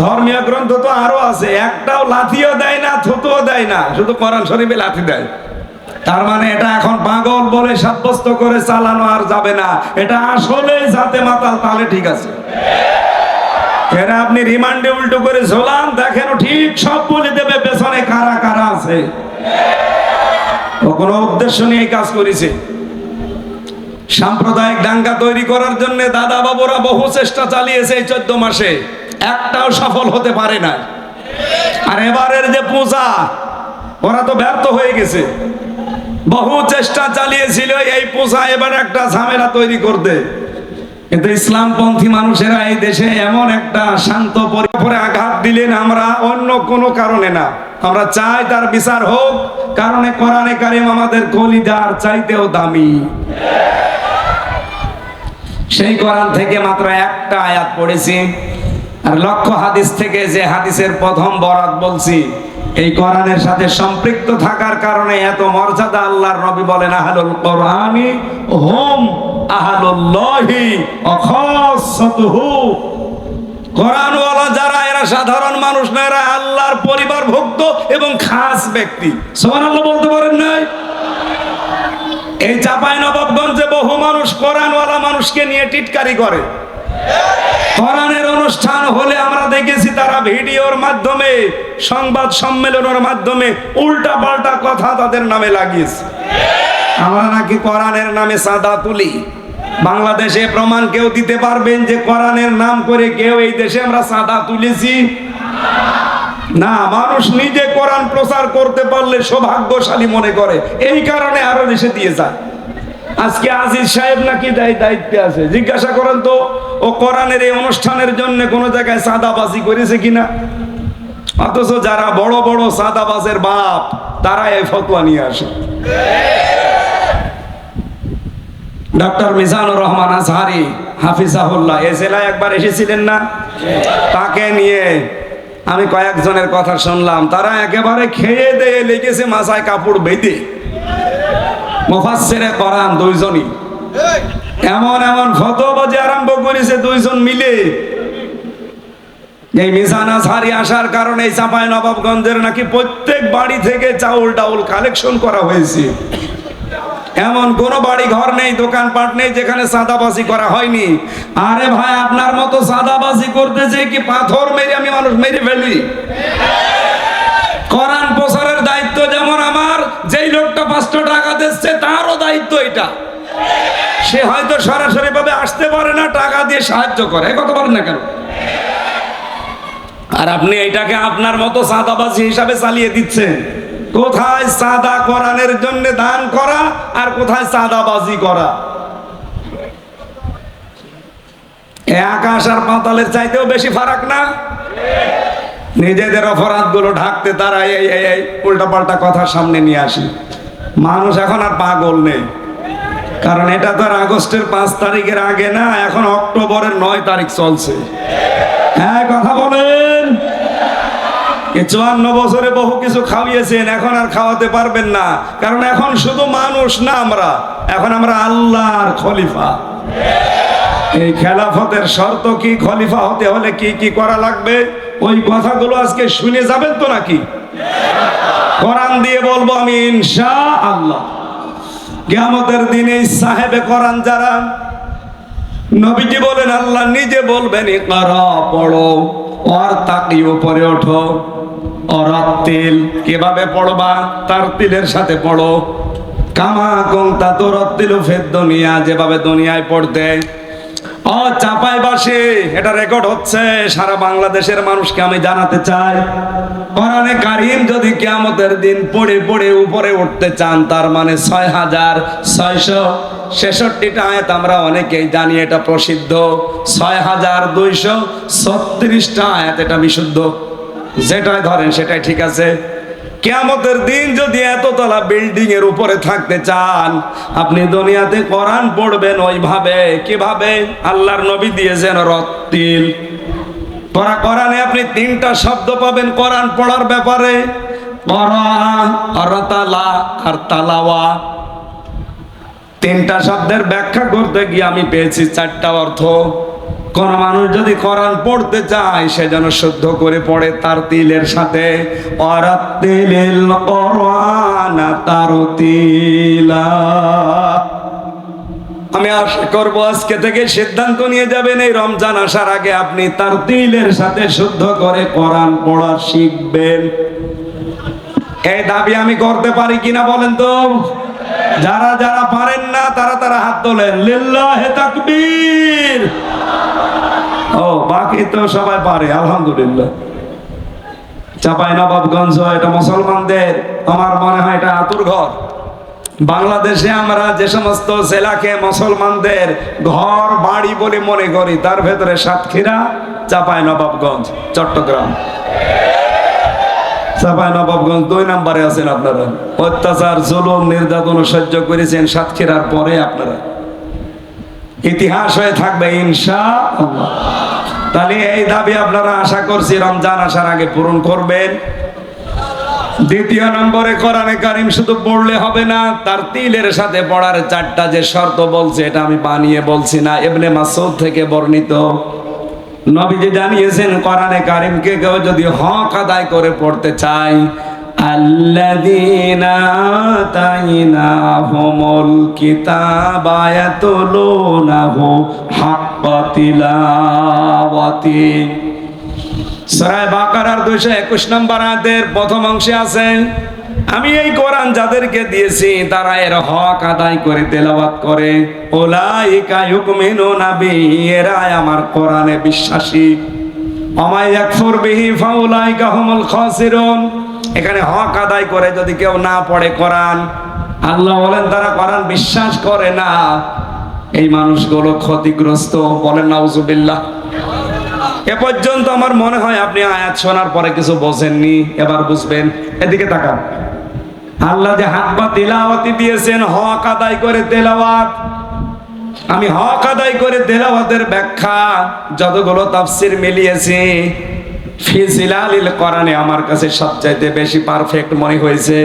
ধর্মীয় গ্রন্থ তো আরো আছে, একটাও লাথিও দেয় না, থুতুও দেয় না, শুধু কোরআন শরীফে লাথি দেয়। তার মানে এটা এখন পাগল বলে সাব্যস্ত করে চালানো আর যাবে না, এটা আসলে জাতে মাতাল, তাহলে ঠিক আছে। এরা আপনি রিমান্ডে উল্টো করে ঝোলান, দেখেন ঠিক সব বলে দেবে পেছনে কারা কারা আছে। ও কোনো উদ্দেশ্য নিয়ে এই কাজ করেছে। সাম্প্রদায়িক দাঙ্গা তৈরি করার জন্য দাদা বাবুরা বহু চেষ্টা চালিয়েছে এই 14 মাসে, একটাও সফল হতে পারে না। আর এবারের যে পূজা, ওরা তো ব্যর্থ হয়ে গেছে। বহু চেষ্টা চালিয়েছিল এই পূজা এবার একটা ঝামেলা তৈরি করতে, কিন্তু ইসলামপন্থী মানুষেরা এই দেশে এমন একটা শান্ত পরিপরে আঘাত দিলেন, আমরা অন্য কোনো কারণে না, আমরা চাই তার বিচার হোক, কারণে কোরআনে কারিম আমাদের কলিজার চাইতেও দামি। সেই কোরআন থেকে মাত্র একটা আয়াত পড়েছি, আর লক্ষ হাদিস থেকে যে হাদিসের প্রথম বরাত বলছি, এই কোরআনের সাথে সম্পৃক্ত থাকার কারণে এত মর্যাদা। আল্লাহর নবী বলেন আহলুল কোরআনি হুম আহলুল্লাহি ওয়া খাসাতুহু। কোরআনওয়ালা যারা, এরা সাধারণ মানুষ না, এরা আল্লাহর পরিবারভুক্ত এবং খাস ব্যক্তি। সুবহানাল্লাহ বলতে পারেন নাই? এই চাঁপাইনবাবগঞ্জে বহু মানুষ কোরআনওয়ালা মানুষকে নিয়ে টিটকারি করে। কোরআনের অনুষ্ঠান হলে আমরা দেখেছি তারা ভিডিওর মাধ্যমে, সংবাদ সম্মেলনের মাধ্যমে উল্টা পাল্টা কথা তাদের নামে লাগিয়েছে। আমরা নাকি কোরআনের নামে চাঁদা তুলি। বাংলাদেশে প্রমাণ কেউ দিতে পারবেন যে কোরআনের নাম করে কেউ এই দেশে আমরা চাঁদা তুলেছি? না, মানুষ নিজে কোরআন প্রচার করতে পারলে সৌভাগ্যশালী মনে করে, এই কারণে আরো দেশে দিয়ে যায়। আজকে আজিজ সাহেব নাকি দায়িত্বে আছে, জিজ্ঞাসা করেন তো ও কোরআনের এই অনুষ্ঠানের জন্য কোন জায়গায় চাঁদাবাজি করেছে কিনা। অথচ যারা বড় বড় চাঁদাবাজের বাপ, তারা এই ফতোয়া নিয়ে আসে। ডক্টর মিজানুর রহমান আজহারি হাফিজাহুল্লাহ এ জেলায় একবার এসেছিলেন না? তাকে নিয়ে আমি কয়েকজনের কথা শুনলাম, তারা একেবারে খেয়ে দিয়ে লেগেছে মাথায় কাপড় বেঁধে। মুফাসসিরে কোরআন দুইজনই এমন এমন ফতোয়াবাজি আরম্ভ করেছে দুইজন মিলে। এই মিজান আজহারি আসার কারণে এই চাঁপাইনবাবগঞ্জের নাকি প্রত্যেক বাড়ি থেকে চাউল ডাউল কালেকশন করা হয়েছে। এমন কোন বাড়ি ঘর নেই, দোকানপাট নেই যেখানে চাঁদাবাজি করা হয়নি। আরে ভাই, আপনার মতো চাঁদাবাজি করতেছে কি পাথর মেরে আমি মানুষ মেরে ফেলি? কোরআন প্রচারের দায়িত্ব যেমন আমার, যেই লোকটা 500 টাকা দিচ্ছে তারও দায়িত্ব এটা। সে হয়তো সরাসরি ভাবে আসতে পারে না, টাকা দিয়ে সাহায্য করে, কথা বলেন না কেন? আর আপনি এইটাকে আপনার মতো চাঁদাবাজি হিসাবে চালিয়ে দিচ্ছেন। কোথায় চাঁদা কোরআনের জন্য দান করা আর কোথায় চাঁদাবাজি করা? আকাশ আর পাতালের চাইতেও বেশি ফারাক না? নিজেদের অপরাধগুলো ঢাকতে তারা এই উল্টাপাল্টা কথা সামনে নিয়ে আসে। মানুষ এখন আর পাগল নেই, কারণ এটা তো আর আগস্টের 5 তারিখের আগে না, এখন অক্টোবরের 9 তারিখ চলছে। হ্যাঁ, কথা বলেন। 54 বছরে বহু কিছু খাওয়িয়েছেন, এখন আর খাওয়াতে পারবেন না, কারণ এখন শুধু মানুষ না, এখন আমরা আল্লাহর খলিফা। এই খেলাফতের শর্ত কি, খলিফা হতে হলে কি কি করা লাগবে, ওই কথাগুলো আজকে শুনে যাবেন তো নাকি? কোরআন দিয়ে বলবো আমি ইনশাআল্লাহ। কিয়ামতের দিনে সাহেবে কোরআন যারা, নবীজি বলেন, আল্লাহ নিজে বলবেন ইকরা, পড়ো, আর তাকি উপরে ওঠো, অরাত্তিল, কিভাবে পড়বা? তার তিলের সাথে পড়ো, কামা কুনতা তুরাত্তিলু ফিদ দুনিয়া, যেভাবে দুনিয়ায় পড়তে। ও চাঁপাইবাসী, এটা রেকর্ড হচ্ছে, সারা বাংলাদেশের মানুষকে আমি জানাতে চাই, কোরআনে কারীম যদি কিয়ামতের দিন পড়ে পড়ে উপরে উঠতে চান, তার মানে 6666টা আয়াত আমরা অনেকেই জানি, এটা প্রসিদ্ধ। 6236টা আয়াত, এটা বিশুদ্ধ। যেটাই ধরেন সেটাই ঠিক আছে। কিয়ামতের দিন যদি এততলা বিল্ডিং এর উপরে থাকতে চান, আপনি দুনিয়াতে কোরআন পড়বেন ওইভাবে। কিভাবে? আল্লাহর নবী দিয়েছেন রত্তিল। কোরআনে আপনি তিনটা শব্দ পাবেন কোরআন পড়ার ব্যাপারে: করা, রতালা আর তালাওয়া। তিনটা শব্দের ব্যাখ্যা করতে গিয়ে আমি পেয়েছি চারটা অর্থ। কোন মানুষ যদি কোরআন পড়তে চায় সে যেন শুদ্ধ করে পড়ে তার তিলের সাথে। ওয়ারাত্তিলিল কোরআনা তারতিলা। আমি আশা করবো আজকে থেকে সিদ্ধান্ত নিয়ে যাবেন, এই রমজান আসার আগে আপনি তার তিলের সাথে শুদ্ধ করে কোরআন পড়া শিখবেন। এই দাবি আমি করতে পারি কিনা বলেন তো? যারা যারা পারেন না তারা হাত তোলেন। লিল্লাহে তাকবীর। ও বাকি তো সবাই পারে, আলহামদুলিল্লাহ। চাঁপাইনবাবগঞ্জ এটা মুসলমানদের, আমার মনে হয় এটা আতুর ঘর। বাংলাদেশে আমরা যে সমস্ত জেলাকে মুসলমানদের ঘর বাড়ি বলে মনে করি, তার ভেতরে সাতক্ষীরা, চাঁপাইনবাবগঞ্জ, চট্টগ্রাম। চাঁপাইনবাবগঞ্জ 2 নম্বরে আছেন আপনারা। অত্যাচার, জুলুম, নির্যাতন সহ্য করেছেন সাতক্ষীরার পরে আপনারা। ইতিহাস হয়ে থাকবে ইনশাআল্লাহ। তাহলে এই দাবি আপনারা আশা করছি রমজান আসার আগে পূরণ করবেন। দ্বিতীয় নম্বরে, কোরআনে কারিম শুধু পড়লে হবে না, তার তিলের সাথে পড়ার চারটা যে শর্ত বলছে এটা আমি বানিয়ে বলছি না, ইবনে মাসউদ থেকে বর্ণিত। নবীজি জানিয়েছেন কোরআনে কারিমকে কেউ যদি হক আদায় করে পড়তে চায়, আল্লাযীনা আতাইনাহুমুল কিতাবা ইয়াতলুনাহু হাক্কা তিলাওয়াতি। সূরা বাকারার 221 নম্বর আয়াতের প্রথম অংশে আছে, আমি এই কোরআন যাদেরকে দিয়েছি তারা এর হক আদায় করে তেলাওয়াত করে। উলাইকা ইউমিনুনা বিহি, এরা আমার কোরআনে বিশ্বাসী। ওমা ইয়াকফুর বিহি ফাউলাইকা হুমুল খাসিরুন। এখানে হক আদায় করে যদি কেউ না পড়ে কোরআন, আল্লাহ বলেন তারা কোরআন বিশ্বাস করে না, এই মানুষগুলো ক্ষতিগ্রস্ত। বলেন নাউজুবিল্লাহ। এ পর্যন্ত আমার মনে হয় আপনি আয়াত শোনার পরে কিছু বোঝেননি, এবার বুঝবেন। এদিকে তাকান। আল্লাহ যে হাক্কা তিলাওয়াতি দিয়েছেন, হক আদায় করে তেলাওয়াত। আমি হক আদায় করে তেলাওয়াতের ব্যাখ্যা যতগুলো তাফসীর মিলিয়েছি, ফি জিলালিল কোরআনে আমার কাছে সবচাইতে বেশি পারফেক্ট মনে হয়েছে।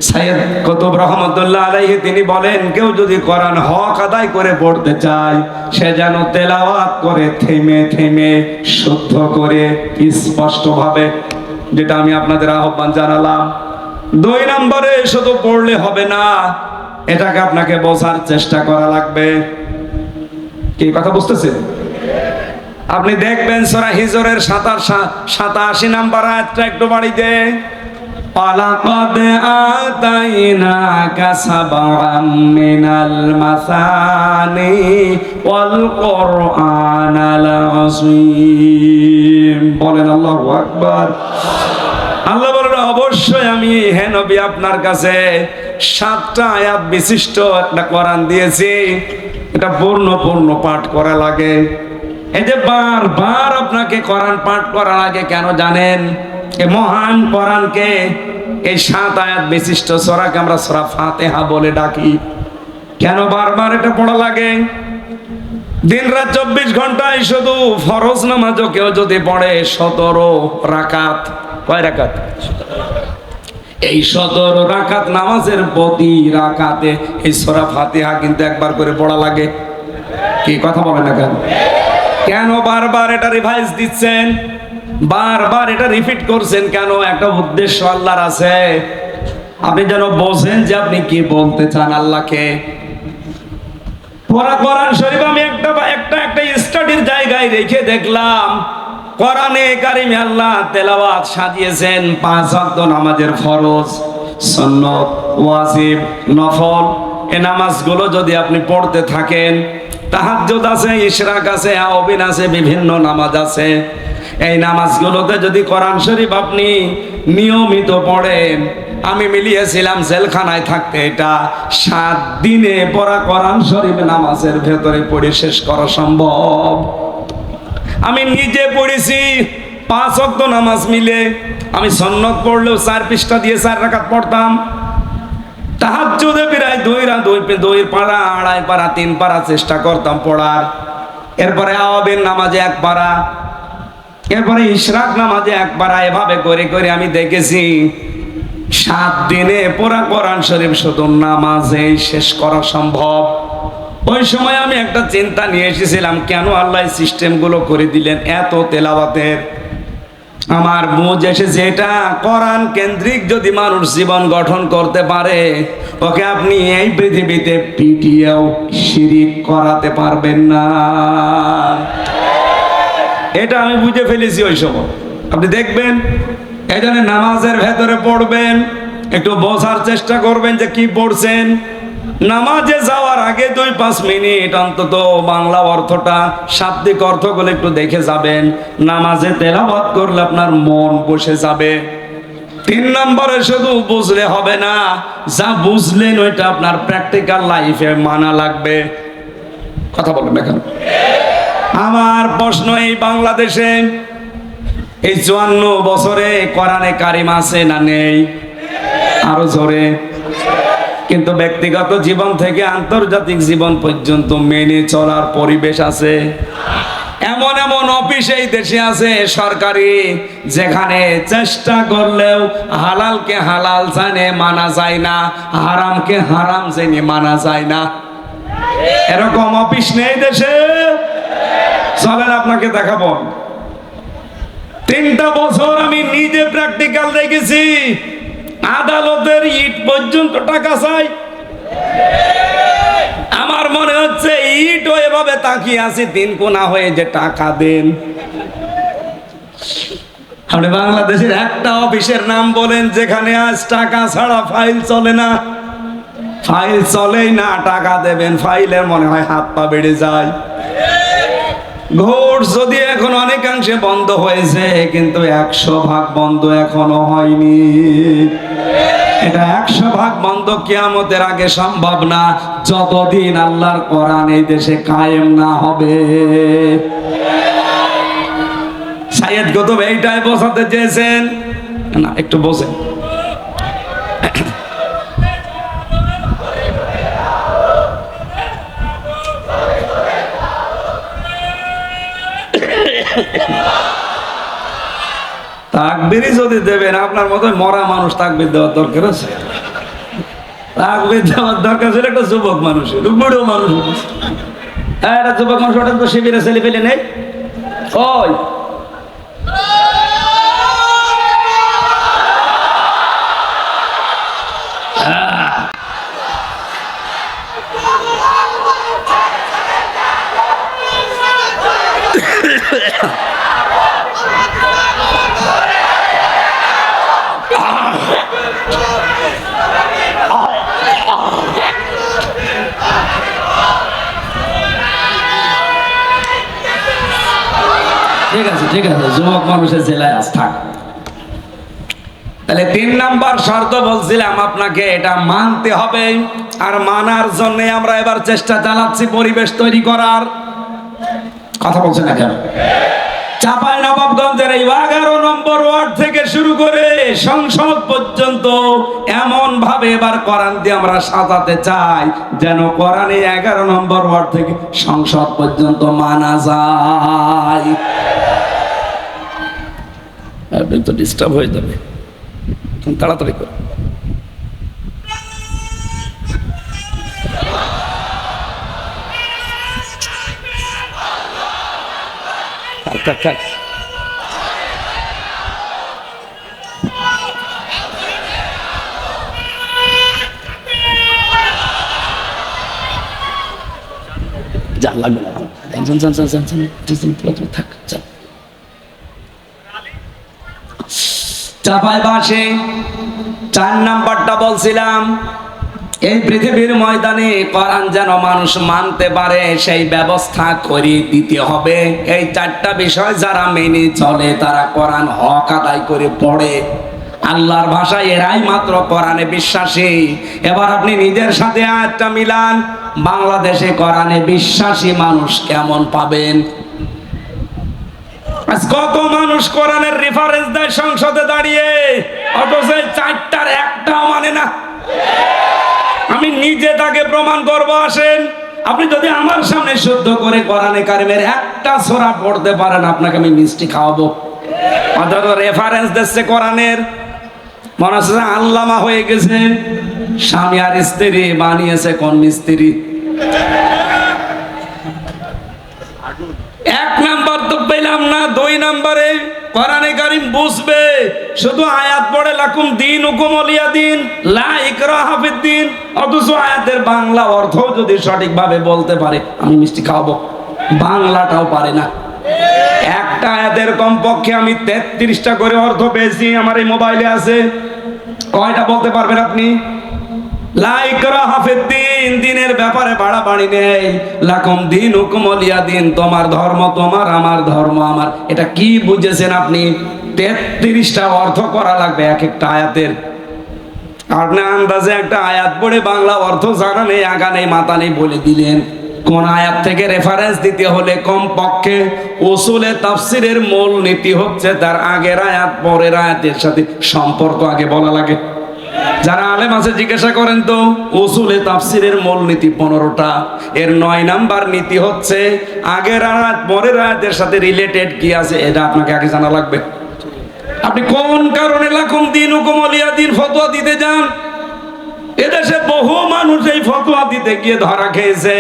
সাইয়্যিদ কুতুব রহমাতুল্লাহ আলাইহি তিনি বলেন, কেউ যদি কোরআন হক আদায় করে পড়তে চায় সে যেন তেলাওয়াত করে থেমে থেমে শুদ্ধ করে স্পষ্টভাবে, যেটা আমি আপনাদের আহ্বান জানালাম। 2 নম্বরে, শুধু পড়লে হবে না, এটাকে আপনাকে বোঝার চেষ্টা করা লাগবে। কি কথা বুঝতেছেন? আপনি দেখবেন সূরা হিজরের 87 নম্বর আয়াতটা একটু বাড়িতে, ওয়ালাকাদ আতাইনাকা সাবআম মিনাল মাসানি ওয়াল কুরআনাল আযীম। বলেন আল্লাহু আকবার। আল্লাহ বলেন, অবশ্যই আমি হে নবী আপনার কাছে 7টা আয়াত বিশিষ্ট একটা কোরআন দিয়েছি। এটা পূর্ণ পাঠ করা লাগে। এই যে বারবার আপনাকে কোরআন পাঠ করা লাগে কেন জানেন? এই মহান কোরআনকে, এই 7 আয়াত বিশিষ্ট সূরাকে আমরা সূরা ফাতিহা বলে ডাকি। কেন বারবার এটা পড়া লাগে? দিনরাত 24 ঘন্টায় শুধু ফরজ নামাজও কেউ যদি পড়ে 17 রাকাত, কয় রাকাত? এই 17 রাকাত নামাজের প্রতি রাকাতে এই সূরা ফাতিহা কিন্তু একবার করে পড়া লাগে। কি কথা বলে না কেন? কেন বারবার এটা রিভাইজ দিচ্ছেন, বারবার এটা রিপিট করছেন কেন? একটা উদ্দেশ্য আল্লাহর আছে, আপনি যেন বোঝেন যে আপনি কি বলতে চান আল্লাহকে। কোরআন শরীফ আমি একটা স্টাডির জায়গায় রেখে দেখলাম, কোরআনে কারিমে আল্লাহ তেলাওয়াত সাজিয়েছেন 5 ওয়াক্ত নামাজের ফরজ, সুন্নত, ওয়াজিব, নফল। এই নামাজগুলো যদি আপনি পড়তে থাকেন, তাহাজ্জুদ আছে, ইশরাক আছে, আওবিন আছে, বিভিন্ন নামাজ আছে। এই নামাজগুলোতে যদি কোরআন শরীফ আপনি নিয়মিত পড়েন, আমি মিলিয়েছিলাম জেলখানায় থাকতে এটা 7 দিনে পড়া কোরআন শরীফ নামাজের ভেতরে পড়ে শেষ করা সম্ভব। আমি নিজে পড়েছি, 5 ওয়াক্ত নামাজ মিলে আমি সুন্নত পড়লেও 4 পৃষ্ঠা দিয়ে 4 রাকাত পড়তাম। তাহাজ্জুদে প্রায় 2 পারা, 2.5 পারা, 3 পারা চেষ্টা করতাম পড়ার। এরপরে আওয়াবের নামাজে 1 পারা, এরপরে ইশরাক নামাজে 1 পারা। এভাবে করে করে আমি দেখেছি 7 দিনে পুরা কোরআন শরীফ শুধু নামাজেই শেষ করা সম্ভব। ওই সময় আমি একটা চিন্তা নিয়ে এসেছিলাম, কেন আল্লাহ সিস্টেমগুলো করে দিলেন এত তেলাওয়াতের। আমার বুঝ এসেছে, এটা কোরআন কেন্দ্রিক যদি মানুষ জীবন গঠন করতে পারে, ওকে আপনি এই পৃথিবীতে পিটিয়েও শিরিক করাতে পারবেন না। এটা আমি বুঝে ফেলেছি ওই সময়। আপনি দেখবেন, এই জন্য নামাজের ভেতরে পড়বেন, একটু বোঝার চেষ্টা করবেন যে কি পড়ছেন। নামাজে যাওয়ার আগে 2-5 মিনিট অন্তত বাংলা অর্থটা, শাব্দিক অর্থগুলো একটু দেখে যাবেন। নামাজে তেলাওয়াত করলে আপনার মন বসে যাবে। 3 নম্বরে শুধু বুঝলে হবে না, যা বুঝলেন ওইটা আপনার প্র্যাকটিক্যাল লাইফে মানা লাগবে। কথা বলবেন এখন। আমার প্রশ্ন, এই বাংলাদেশে এই 54 বছরে কোরআনে কারিম আছে না নেই? আরো জোরে। কিন্তু ব্যক্তিগত জীবন থেকে আন্তর্জাতিক জীবন পর্যন্ত মেনে চলার পরিবেশ আছে। এমন এমন অফিস এই দেশে আছে সরকারি, যেখানে চেষ্টা করলেও হালালকে হালাল জানে মানা যায় না, হারামকে হারাম জেনে মানা যায় না। এরকম অফিস নেই দেশে? চলেন আপনাকে দেখাবো। 3টা বছর আমি নিজে প্র্যাকটিক্যাল দেখেছি। আদালতের ইট পর্যন্ত টাকা চাই। আমার মনে হচ্ছে ইটও এভাবে তাকিয়ে আছে 3 কোনা হয়ে, যে টাকা দেন। আপনি বাংলাদেশের একটা অফিসের নাম বলেন যেখানে আজ টাকা ছাড়া ফাইল চলে না? ফাইল চলেই না, টাকা দেবেন ফাইলের মনে হয় হাত পা বেড়ে যায়। ঘোষ যদি এখন অনেকাংশে বন্ধ হয়েছে, কিন্তু 100% বন্ধ এখনো হয়নি। এটা 100% বন্ধ কিয়ামতের আগে সম্ভব না, যতদিন আল্লাহর কোরআন এই দেশে কায়েম না হবে। সাইয়েদ কুতুব এইটাই বোঝাতে চেয়েছেন না? একটু বোঝেন। তাকবীরই যদি দেবেন, আপনার মতো মরা মানুষ তাকবীর দেওয়ার দরকার আছে? তাকবীর দেওয়ার দরকার ছিল একটা যুবক মানুষের, বুড়ো মানুষ। একটা যুবক মানুষ, ওটা তো শিবিরে ছেলে পেলে নেই। ওই ঠিক আছে, যুবক মানুষের জেলায় আজ থাক। তাহলে 3 নাম্বার শর্ত বলছিলাম আপনাকে, এটা মানতে হবে। আর মানার জন্য আমরা এবার চেষ্টা চালাচ্ছি পরিবেশ তৈরি করার। কথা বলছেন না কেন? চাঁপাইনবাবগঞ্জের এই 11 নম্বর ওয়ার্ড থেকে শুরু করে সংসদ পর্যন্ত এমন ভাবে এবার কোরআন দিয়ে আমরা সাজাতে চাই, যেন কোরআনে 11 নম্বর ওয়ার্ড থেকে সংসদ পর্যন্ত মানা যায়। আপনি তো ডিস্টার্ব হয়ে যাবে, তাড়াতাড়ি করে। যা লাগবে না, থাক। চাঁপাইবাসে 4 নাম্বারটা বলছিলাম, এই পৃথিবীর ময়দানে কোরআন যেন মানুষ মানতে পারে সেই ব্যবস্থা করে দিতে হবে। এই 4টা বিষয় যারা মেনে চলে, তারা কোরআন হক আদায় করে পড়ে। আল্লাহর ভাষায় এরাই মাত্র কোরআনে বিশ্বাসী। এবার আপনি নিজের সাথে আয়াতটা মিলান, বাংলাদেশে কোরআনে বিশ্বাসী মানুষ কেমন পাবেন? আজ কত মানুষ কোরআনের রেফারেন্স দেয় সংসদে দাঁড়িয়ে, অথচ চারটার একটাও মানে না। আমি নিজে তাকে প্রমাণ করব, আসেন। আপনি যদি আমার সামনে শুদ্ধ করে কোরআনে কারিমের একটা সূরা পড়তে পারেন, আপনাকে আমি মিষ্টি খাওয়াবো। অথচ রেফারেন্স দিচ্ছে কোরআনের, মনে হচ্ছে আল্লামা হয়ে গেছে। স্বামী আর স্ত্রী বানিয়েছে কোন মিস্ত্রি? এক নাম্বার তো পেলাম না। দুই নাম্বারে কোরআনে কারীম বুঝবে, শুধু আয়াত পড়ে লাকুম দীনুকুম ওয়ালিয়া দিন, লা ইকরাহা ফিদ্দিন, অথচ আয়াতের বাংলা অর্থ যদি সঠিকভাবে বলতে পারে আমি মিষ্টি খাওয়াবো। বাংলাটাও পারে না। একটা আয়াতের কমপক্ষে আমি 33টা করে অর্থ পেয়েছি, আমার এই মোবাইলে আছে। কয়টা বলতে পারবেন আপনি? লা ইকরাহা ফিদ্দিন, দিনের ব্যাপারে বাড়াবাড়ি নেই। লাকুম দীনুকুম ওয়ালিয়া দিন, তোমার ধর্ম তোমার, আমার ধর্ম আমার। এটা কি বুঝেছেন আপনি? 33টা অর্থ করা লাগবে এক একটা আয়াতের। আপনি আন্দাজে একটা আয়াত পড়ে বাংলা অর্থ জানা নেই, আগা নেই, মাথা নেই বলে দিলেন। কোন আয়াত থেকে রেফারেন্স দিতে হলে কমপক্ষে উসুলে তাফসীরের মূল নীতি হচ্ছে তার আগের আয়াত পরের আয়াতের সাথে সম্পর্ক আগে বলা লাগে। যারা আলেম আছে জিজ্ঞাসা করেন তো, উসুলে তাফসীরের মূল নীতি 15টা, এর 9 নাম্বার নীতি হচ্ছে আগের আয়াত পরের আয়াতের সাথে রিলেটেড কি আছে এটা আপনাকে আগে জানা লাগবে। আপনি কোন কারণে লাকুম দীনুকুম ওয়ালিয়া দিন ফতোয়া দিতে যান? এদেশে বহু মানুষ এই ফতোয়া দিতে গিয়ে ধরা খেয়েছে।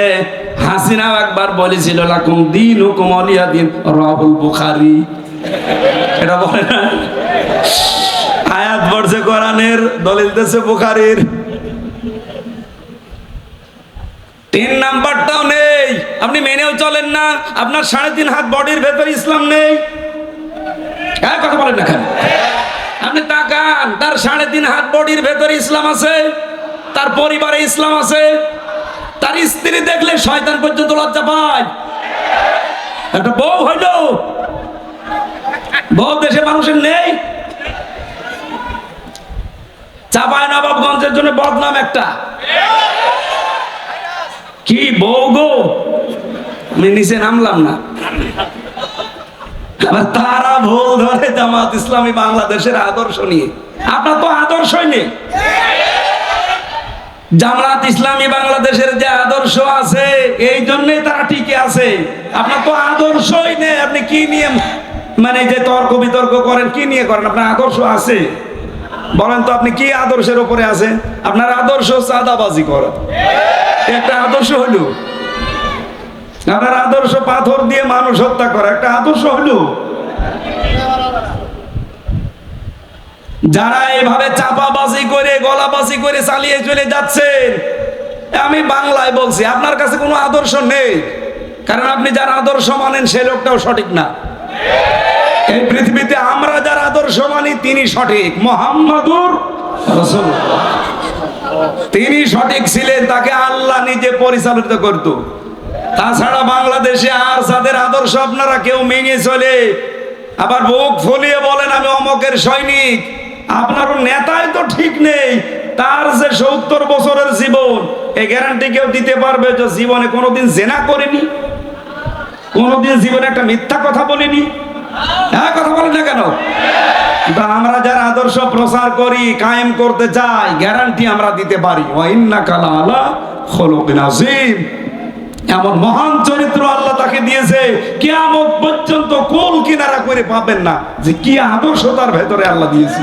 হাসিনা একবার বলেছিল লাকুম দীনুকুম ওয়ালিয়া দিন, রাহুল বুখারী। এটা বলে না, আয়াত পড়ছে কোরআনের, দলিল দিয়েছে বুখারীর। 3 নাম্বারটাও নেই, আপনি মেনেও চলেন না। আপনার 3.5 হাত বডির ভেতর ইসলাম নেই। কথা বলেন না কেন? আপনি তাকান, তার 3.5 হাত বডির ভেতর ইসলাম আছে, তার পরিবারে ইসলাম আছে, তার স্ত্রী দেখলে শয়তান পর্যন্ত লজ্জা পায়। একটা বউ হইল, বউ দেশে মানুষের নেই। চাপায় নবাবগঞ্জের জন্য বদনাম একটা, কি বউ গো, আমি নিচে নামলাম না। তারা ভুল ধরে জামাত ইসলামী বাংলাদেশের আদর্শ নিয়ে। আপনার তো আদর্শই নেই। জামাত ইসলামী বাংলাদেশের যে আদর্শ আছে, এই জন্যই তারা টিকে আছে। আপনার তো আদর্শই নেই। আপনি কি নিয়ে মানে যে তর্ক বিতর্ক করেন, কি নিয়ে করেন? আপনার আদর্শ আছে? বলেন তো আপনি কি আদর্শের উপরে আছে? আপনার আদর্শ চাঁদাবাজি করা, একটা আদর্শ হলো। আপনার আদর্শ পাথর দিয়ে মানুষ হত্যা করা, একটা আদর্শ হলো। যারা এইভাবে চাপাবাজি করে গলাবাজি করে চালিয়ে চলে যাচ্ছেন, আমি বাংলায় বলছি, আপনার কাছে কোনো আদর্শ নেই। কারণ আপনি যার আদর্শ মানেন সে লোকটাও সঠিক না। এই পৃথিবীতে আমরা যার আদর্শ মানি তিনি সঠিক। মুহাম্মাদুর রাসূলুল্লাহ, তিনি সঠিক ছিলেন, তাকে আল্লাহ নিজে পরিচালিত করত। তাছাড়া বাংলাদেশে আর যাদের আদর্শ আপনারা কেউ মেনে চলে, আবার বুক ফুলিয়ে বলেন আমি অমকের সৈনিক, আপনার নেতাই তো ঠিক নেই। তার যে 70 বছরের জীবন, এই গ্যারান্টি কেউ দিতে পারবে যে জীবনে কোনোদিন জেনা করেনি, কোনোদিন জীবনে একটা মিথ্যা কথা বলিনি? হ্যাঁ, কথা বলেন না কেন? আমরা যারা আদর্শ প্রচার করি, কায়েম করতে চাই, গ্যারান্টি আমরা দিতে পারি। ওয়া ইন্নাকা লাআলা খুলুকিন আযীম, এমন মহান চরিত্র আল্লাহ তাকে দিয়েছে, কিয়ামত পর্যন্ত কোল কিনারা করে পাবেন না যে কি আদর্শ তার ভেতরে আল্লাহ দিয়েছে।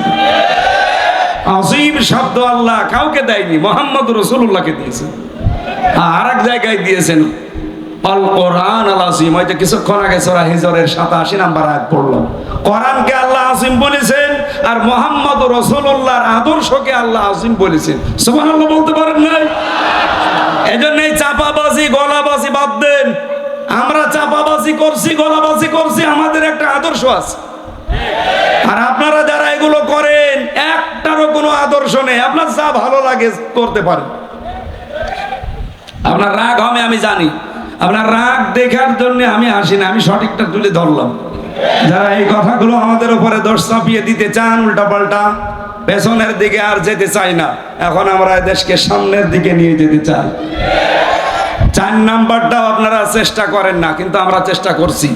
আযীম শব্দ আল্লাহ কাউকে দেয়নি, মুহাম্মদুর রাসূলুল্লাহকে দিয়েছেন। আর এক জায়গায় দিয়েছেন আল কোরআন আল আযীম। ওই যে কিছুক্ষণ আগে সূরা হিজরের 87 নাম্বার আয়াত পড়লাম। কোরআনকে আল্লাহ আযীম বলেছেন, আর মুহাম্মদুর রাসূলুল্লাহর আদর্শকে আল্লাহ আযীম বলেছেন। সুবহানাল্লাহ বলতে পারেন না? এজন্যই চাপাবাজি গলাবাজি বাদ দেন। আমরা চাপাবাজি করছি, গলাবাজি করছি, আমাদের একটা আদর্শ আছে। আর আপনারা যারা এগুলো করেন, একটারও কোনো আদর্শ নেই। আপনার যা ভালো লাগে করতে পারেন। আপনার রাগ হবে আমি জানি, আপনার রাগ দেখার জন্য আমি আসি না, আমি সঠিকটা তুলে ধরলাম। যারা এই কথাগুলো আমাদের উপরে দোষ চাপিয়ে দিতে চান, উল্টা পাল্টা, পেছনের দিকে আর যেতে চাই না। এখন আমরা দেশকে সামনের দিকে নিয়ে যেতে চাই। 4 নাম্বারটাও আপনারা চেষ্টা করেন না, কিন্তু আমরা চেষ্টা করছি।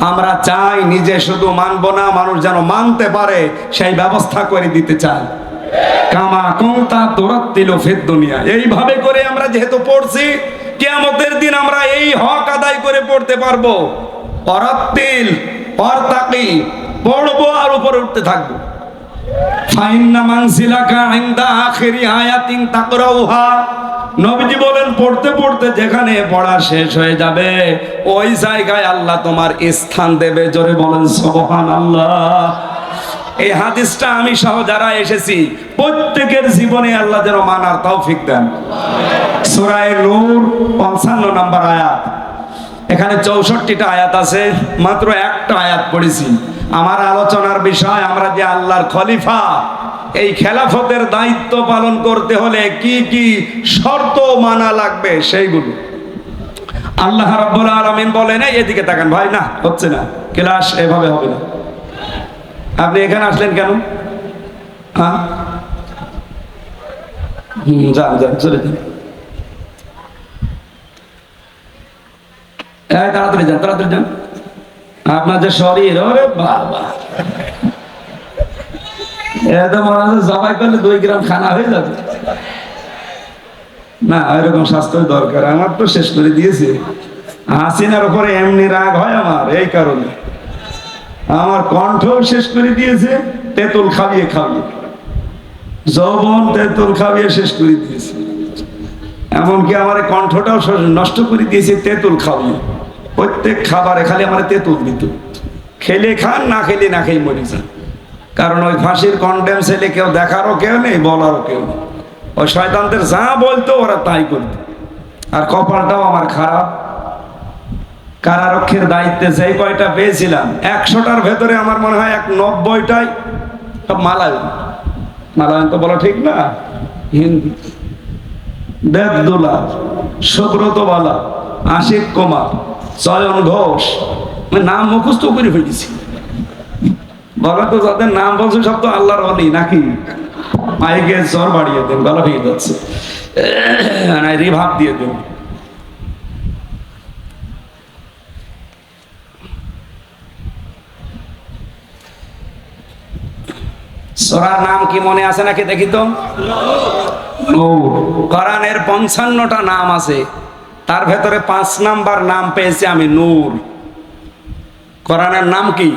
আমরা চাই নিজে শুধু মানবো না, মানুষ যেন মানতে পারে সেই ব্যবস্থা করে দিতে চাই। কামা কুনতা তুরাত্তিলু ফিদ দুনিয়া, এইভাবে করে আমরা যেহেতু পড়ছি, কিয়ামতের দিন আমরা এই হক আদায় করে পড়তে পারবো। অরাত্তিল অরতাকি, পড়বো আর উপরে উঠতে থাকবো। ফাইন্না মানসিলাকা ইনদা আখিরি আয়াতিন তাকরাউহা, নবীজি বলেন পড়তে পড়তে যেখানে পড়া শেষ হয়ে যাবে ওই জায়গায় আল্লাহ তোমার স্থান দেবে। জোরে বলেন সুবহানাল্লাহ। এই হাদিসটা আমি সহ যারা এসেছি প্রত্যেকের জীবনে আল্লাহ যেন মানার তৌফিক দেন। সূরা নূর 55 নম্বর আয়াত, এখানে 64টা আয়াত আছে, মাত্র একটা আয়াত পড়েছি। আমার আলোচনার বিষয়, আমরা যে আল্লাহর খলিফা, এই খেলাফতের দায়িত্ব পালন করতে হলে কি কি শর্ত মানা লাগবে সেইগুলো। আল্লাহ রাব্বুল আলামিন বলেন, এদিকে তাকান ভাই, না হচ্ছে না ক্লাস, এভাবে হবে না। আপনি এখানে আসলেন কেন? হ্যাঁ, যান যান, চলে যান, তাড়াতাড়ি যান, তাড়াতাড়ি যান। আপনার যে শরীর, ওরে বাবা, এত মনে হচ্ছে জবাই করলে 2 গ্রাম খানা হয়ে যাবে। না, এরকম স্বাস্থ্য দরকার। আমার তো শেষ করে দিয়েছে। হাসিনার উপরে এমনি রাগ হয় আমার, এই কারণে আমার কণ্ঠ শেষ করে দিয়েছে, তেঁতুল খাবিয়ে খাবিয়ে, যৌবন তেঁতুল খাবিয়ে শেষ করে দিয়েছে। এমনকি আমার কণ্ঠটাও নষ্ট করে দিয়েছে তেঁতুল খাবিয়ে। প্রত্যেক খাবারে খালি আমার তেঁতুল দিত, খেলে খান, না খেলে না খেয়ে মরে যান। কারণ ওই ফাঁসির কন্ডেম ছেলে কেউ দেখারও কেউ নেই, বলারও কেউ নেই। ওই শয়তানদের যা বলতো ওরা তাই করতো। আর কপালটাও আমার খারাপ, কারারক্ষীর দায়িত্বে যেই কয়টা পেয়েছিলাম 100টার ভেতরে আমার মনে হয় 90টাই সব মালায়ন। মালায়ন তো বলা ঠিক না, হিন্দি। দেবদুলা, সুব্রত বালা, আশিক কুমার, চয়ন ঘোষ, নাম মুখস্থ করে ফেলেছি। বলা তো যাদের নাম বলছে সব তো আল্লাহর ওলি নাকি? মাইকে জ্বর বাড়িয়ে দেন, গলা ভেঙে যাচ্ছে, রিভাব দিয়ে দেন। সূরার নাম কি মনে আছে নাকি দেখি তো? কোরআনের 55টা নাম আছে, তার ভেতরে 5 নাম্বার নাম পেয়েছি আমি, নূর। কোরআনের নাম কি?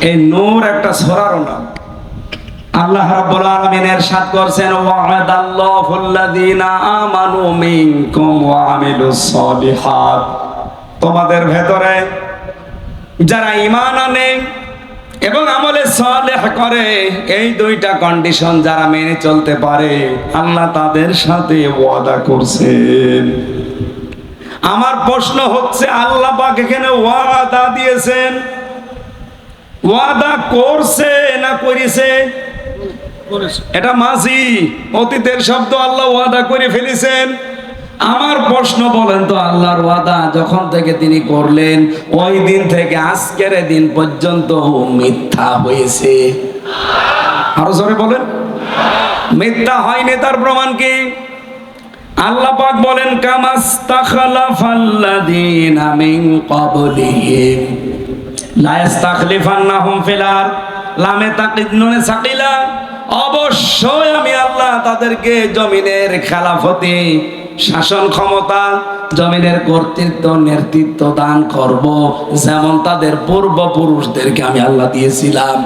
এই নূর একটা সূরারও নাম। আল্লাহ রাব্বুল আলামিন ইরশাদ করেছেন, ওয়া'দাল্লাহুল্লাযীনা আমানু মিনকুম ওয়া আমিলুস সালিহাত, তোমাদের ভেতরে যারা ঈমান আনে এবং আমলে সালেহ করে, এই 2টা কন্ডিশন যারা মেনে চলতে পারে, আল্লাহ তাদের সাথে ওয়াদা করছেন। আমার প্রশ্ন হচ্ছে, আল্লাহ পাক এখানে ওয়াদা দিয়েছেন, ওয়াদা করছে না করেছে? এটা মাঝি, অতীতের শব্দ। আল্লাহ ওয়াদা করে ফেলেছেন। আমার প্রশ্ন, বলেন তো, আল্লাহর ওয়াদা যখন থেকে তিনি করলেন ওই দিন থেকে আজকের দিন পর্যন্ত মিথ্যা হয়েছে? আরো জোরে বলেন। মিথ্যা হয়নি, তার প্রমাণ কি? আল্লাহ পাক বলেন, কামাস্তাখলাফাল্লাযীনা মিন ক্বাবলিহিম লা ইস্তাখলিফান্নাহুম ফিল আরদ, লামে তাকিদ নুনে সাকিলা, অবশ্যই আমি আল্লাহ তাদেরকে জমিনের খেলাফতি, শাসন ক্ষমতা, জমিনের কর্তৃত্ব, নেতৃত্ব দান করব, যেমন তাদের পূর্বপুরুষদেরকে আমি আল্লাহ দিয়েছিলাম।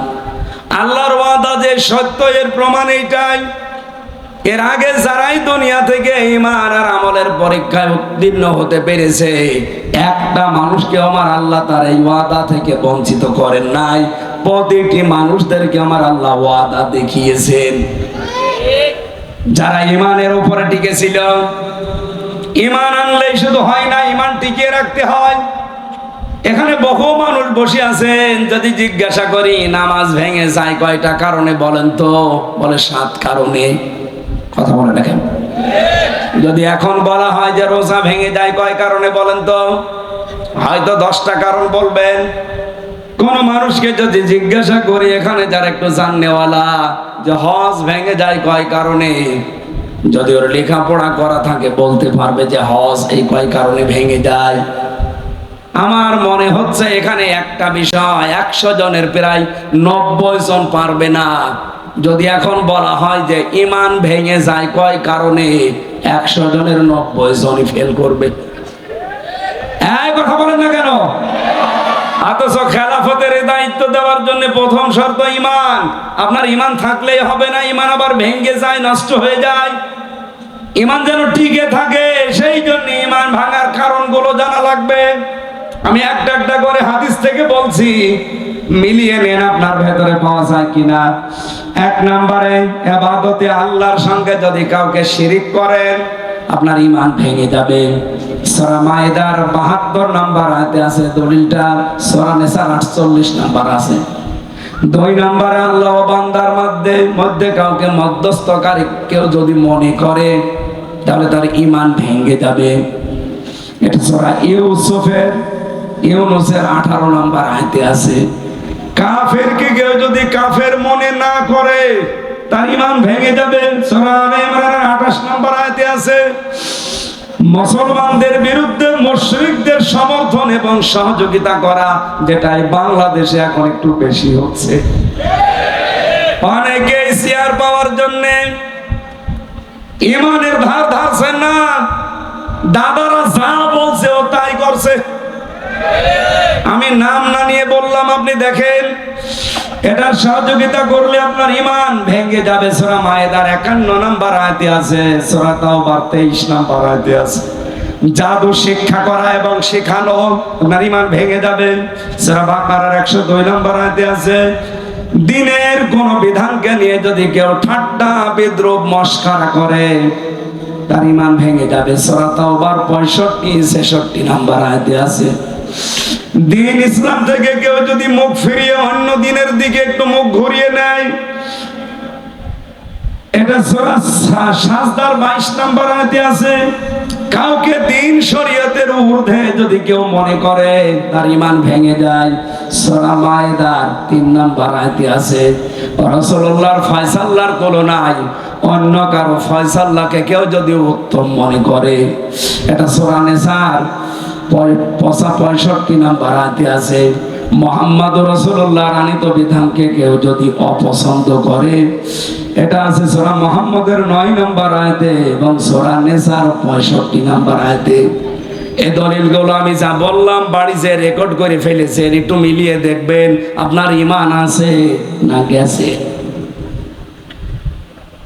আল্লাহর ওয়াদা যে সত্য, এর প্রমাণ এইটাই। এর আগে যারাই দুনিয়া থেকে ঈমান আর আমলের পরীক্ষায় উত্তীর্ণ হতে পেরেছে, একটা মানুষকে আমার আল্লাহ তার এই ওয়াদা থেকে বঞ্চিত করেন নাই। প্রতিটি মানুষদেরকে আমার আল্লাহ ওয়াদা দেখিয়েছেন। যারা ঈমানের উপরে টিকেছিল, ঈমান আনলেই শুধু হয় না, ঈমান টিকিয়ে রাখতে হয়। এখানে বহু মানুষ বসে আছেন, যদি জিজ্ঞাসা করি নামাজ ভেঙে যায় কয়টা কারণে বলেন তো, বলে 7 কারণে। কথা বলে দেখেন। যদি এখন বলা হয় যে রোজা ভেঙে যায় কয় কারণে বলেন তো, হয়তো 10টা কারণ বলবেন। কোন মানুষকে যদি জিজ্ঞাসা করি, এখানে যারা একটু জাননেওয়ালা, যে হজ ভেঙে যায় কয় কারণে, যদি ওর লেখাপড়া করা থাকে বলতে পারবে যে হজ এই কয় কারণে ভেঙে যায়। আমার মনে হচ্ছে এখানে একটা বিষয় 100 জনের প্রায় 90 জন পারবে না। যদি এখন বলা হয় যে ঈমান ভেঙে যায় কয় কারণে, 100 জনের 90 জনই ফেল করবে। এই কথা বলেন না কেন? অথচ খেলাফতের দায়িত্ব দেওয়ার জন্য প্রথম শর্ত ঈমান। আপনার ঈমান থাকলেই হবে না, ঈমান আবার ভেঙে যায়, নষ্ট হয়ে যায়। ঈমান যেন টিকে থাকে, সেই জন্য ঈমান ভাঙার কারণগুলো জানা লাগবে। আমি একটা একটা করে হাদিস থেকে বলছি, মিলিয়ে নেন আপনার ভেতরে পাওয়া যায় কিনা। 1 নম্বরে, ইবাদতে আল্লাহর সঙ্গে যদি কাউকে শিরিক করেন আপনার ঈমান ভেঙে যাবে। সূরা মায়েদার 72 নম্বর আয়াতে আছে দলিলটা, সূরা নিসার 48 নম্বর আছে। 2 নম্বরে, আল্লাহ ও বান্দার মধ্যে কাউকে মধ্যস্থকারী কেউ যদি মনে করে তাহলে তার ঈমান ভেঙে যাবে। এটা সূরা ইউনূসের 18 নম্বর আয়াতে আছে। কাফেরকে কেউ যদি কাফের মনে না করে তার ঈমান ভেঙে যাবে। সূরা আলে ইমরানের 28 নম্বর আয়াতে আছে। মুসলমানদের বিরুদ্ধে মুশরিকদের সমর্থন এবং সহযোগিতা করা, যেটাই বাংলাদেশে এখন একটু বেশি হচ্ছে। অনেকে শেয়ার পাওয়ার জন্য ঈমানের ধার ধারছে না, দাদারা যা বলছে ও তাই করছে। আমি নাম না নিয়ে বললাম, আপনি দেখেন এটার সহযোগিতা করলে আপনার ঈমান ভেঙে যাবে। সূরা মায়েদার 51 নম্বর আয়াতে আছে, সূরা তাওবার 23 নম্বর আয়াতে আছে। জাদু শিক্ষা করা এবং শেখানো আপনার ঈমান ভেঙে যাবে। সূরা বাকারার 102 নম্বর আয়াতে আছে। দ্বীনের কোন বিধানকে নিয়ে যদি কেউ ঠাট্টা বিদ্রূপ মস্করা করে তার ঈমান ভেঙে যাবে। সূরা তাওবার 65-66 নম্বর আয়াতে আছে। দ্বীন ইসলাম থেকে কেউ যদি মুখ ফিরিয়ে অন্য দ্বীনের দিকে একটু মুখ ঘুরিয়ে নেয়, এটা সূরা সাজদার 22 নম্বর আয়াতে আছে। কাউকে দ্বীন শরীয়তের ঊর্ধ্বে যদি কেউ মনে করে তার ঈমান ভেঙে যায়। সূরা মায়েদার 3 নম্বর আয়াতে আছে। রাসূলুল্লাহর ফয়সালার তুলনায় অন্য কারো ফয়সালাকে কেউ যদি উত্তম মনে করে, এটা সূরা নিসার 65 নম্বর আয়াতে আছে। মুহাম্মদুর রাসূলুল্লাহর আনিত বিধানকে কেউ যদি অপছন্দ করে, এটা আছে সূরা মুহাম্মদের 9 নম্বর আয়াতে এবং সূরা নিসার 65 নম্বর আয়াতে। এই দলিলগুলো আমি যা বললাম বাড়ি যে রেকর্ড করে ফেলেছেন, একটু মিলিয়ে দেখবেন আপনার ঈমান আছে না গেছে।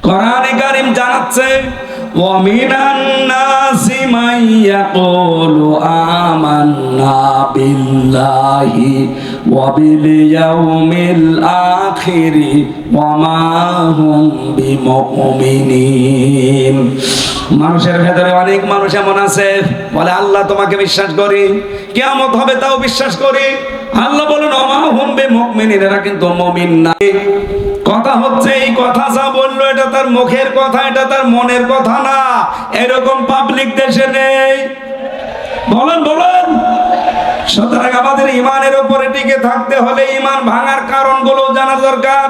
কোরআনে কারীম জানাচ্ছে, ওয়ামিনান নাসি মান ইয়াকুলু আমান্না বিল্লাহি ওয়া বিল ইয়াউমিল আখিরি ওয়া মা হুম বিমুমিনিন। মানুষের ভেতরে অনেক মানুষ এমন আছে বলে আল্লাহ তোমাকে বিশ্বাস করি, কিয়ামত হবে তাও বিশ্বাস করি। আল্লাহ বলেন ওয়া মা হুম বিমুমিনিন, এরা কিন্তু মুমিন না। কথা হচ্ছে এই কথা যা বললো এটা তার মুখের কথা, এটা তার মনের কথা না। এরকম পাবলিক দেশে নেই। বলেন বলেন। সুতরাং আমাদের ঈমানের উপরে টিকে থাকতে হলে ঈমান ভাঙার কারণগুলো জানা দরকার।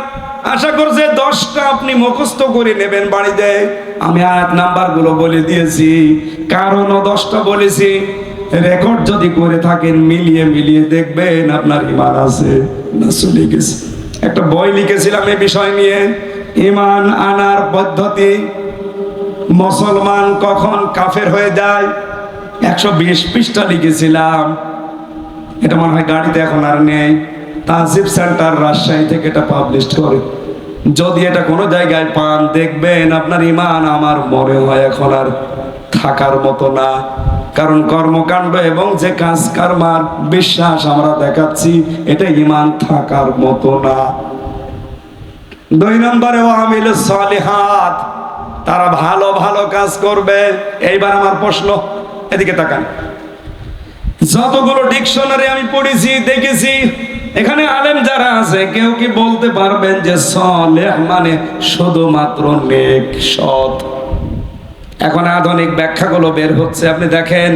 আশা করছি 10টা আপনি মুখস্থ করে নেবেন বাড়িতে। আমি আয়াত নাম্বারগুলো বলে দিয়েছি, কারণও 10টা বলেছি। রেকর্ড যদি করে থাকেন মিলিয়ে মিলিয়ে দেখবেন আপনার ঈমান আছে না চলে গেছে। একটা বই লিখেছিলাম এই বিষয় নিয়ে, ঈমান আনার পদ্ধতি, মুসলমান কখন কাফের হয়ে যায়। 120 পৃষ্ঠা লিখেছিলাম। এটা মনে হয় গাড়িতে এখন আর নেই। তাজিব সেন্টার রাজশাহী থেকে এটা পাবলিশ করে। যদি এটা কোনো জায়গায় পান দেখবেন আপনার ঈমান আমার মনে হয় এখন আর থাকার মতো না। কারণ কর্মকাণ্ড এবং যে কাজ কারবার বিশ্বাস আমরা দেখাচ্ছি এটা ঈমান থাকার মতো না। 2 নম্বরে ওয়ামিলুস সালিহাত, তারা ভালো ভালো কাজ করবে। এইবার আমার প্রশ্ন, এদিকে তাকান। যতগুলো ডিকশনারি আমি পড়েছি দেখেছি, এখানে আলেম যারা আছে কেউ কি বলতে পারবেন যে সালেহ মানে শুধুমাত্র নেক সৎ? এখন আধুনিক ব্যাখ্যাগুলো বের হচ্ছে, আপনি দেখেন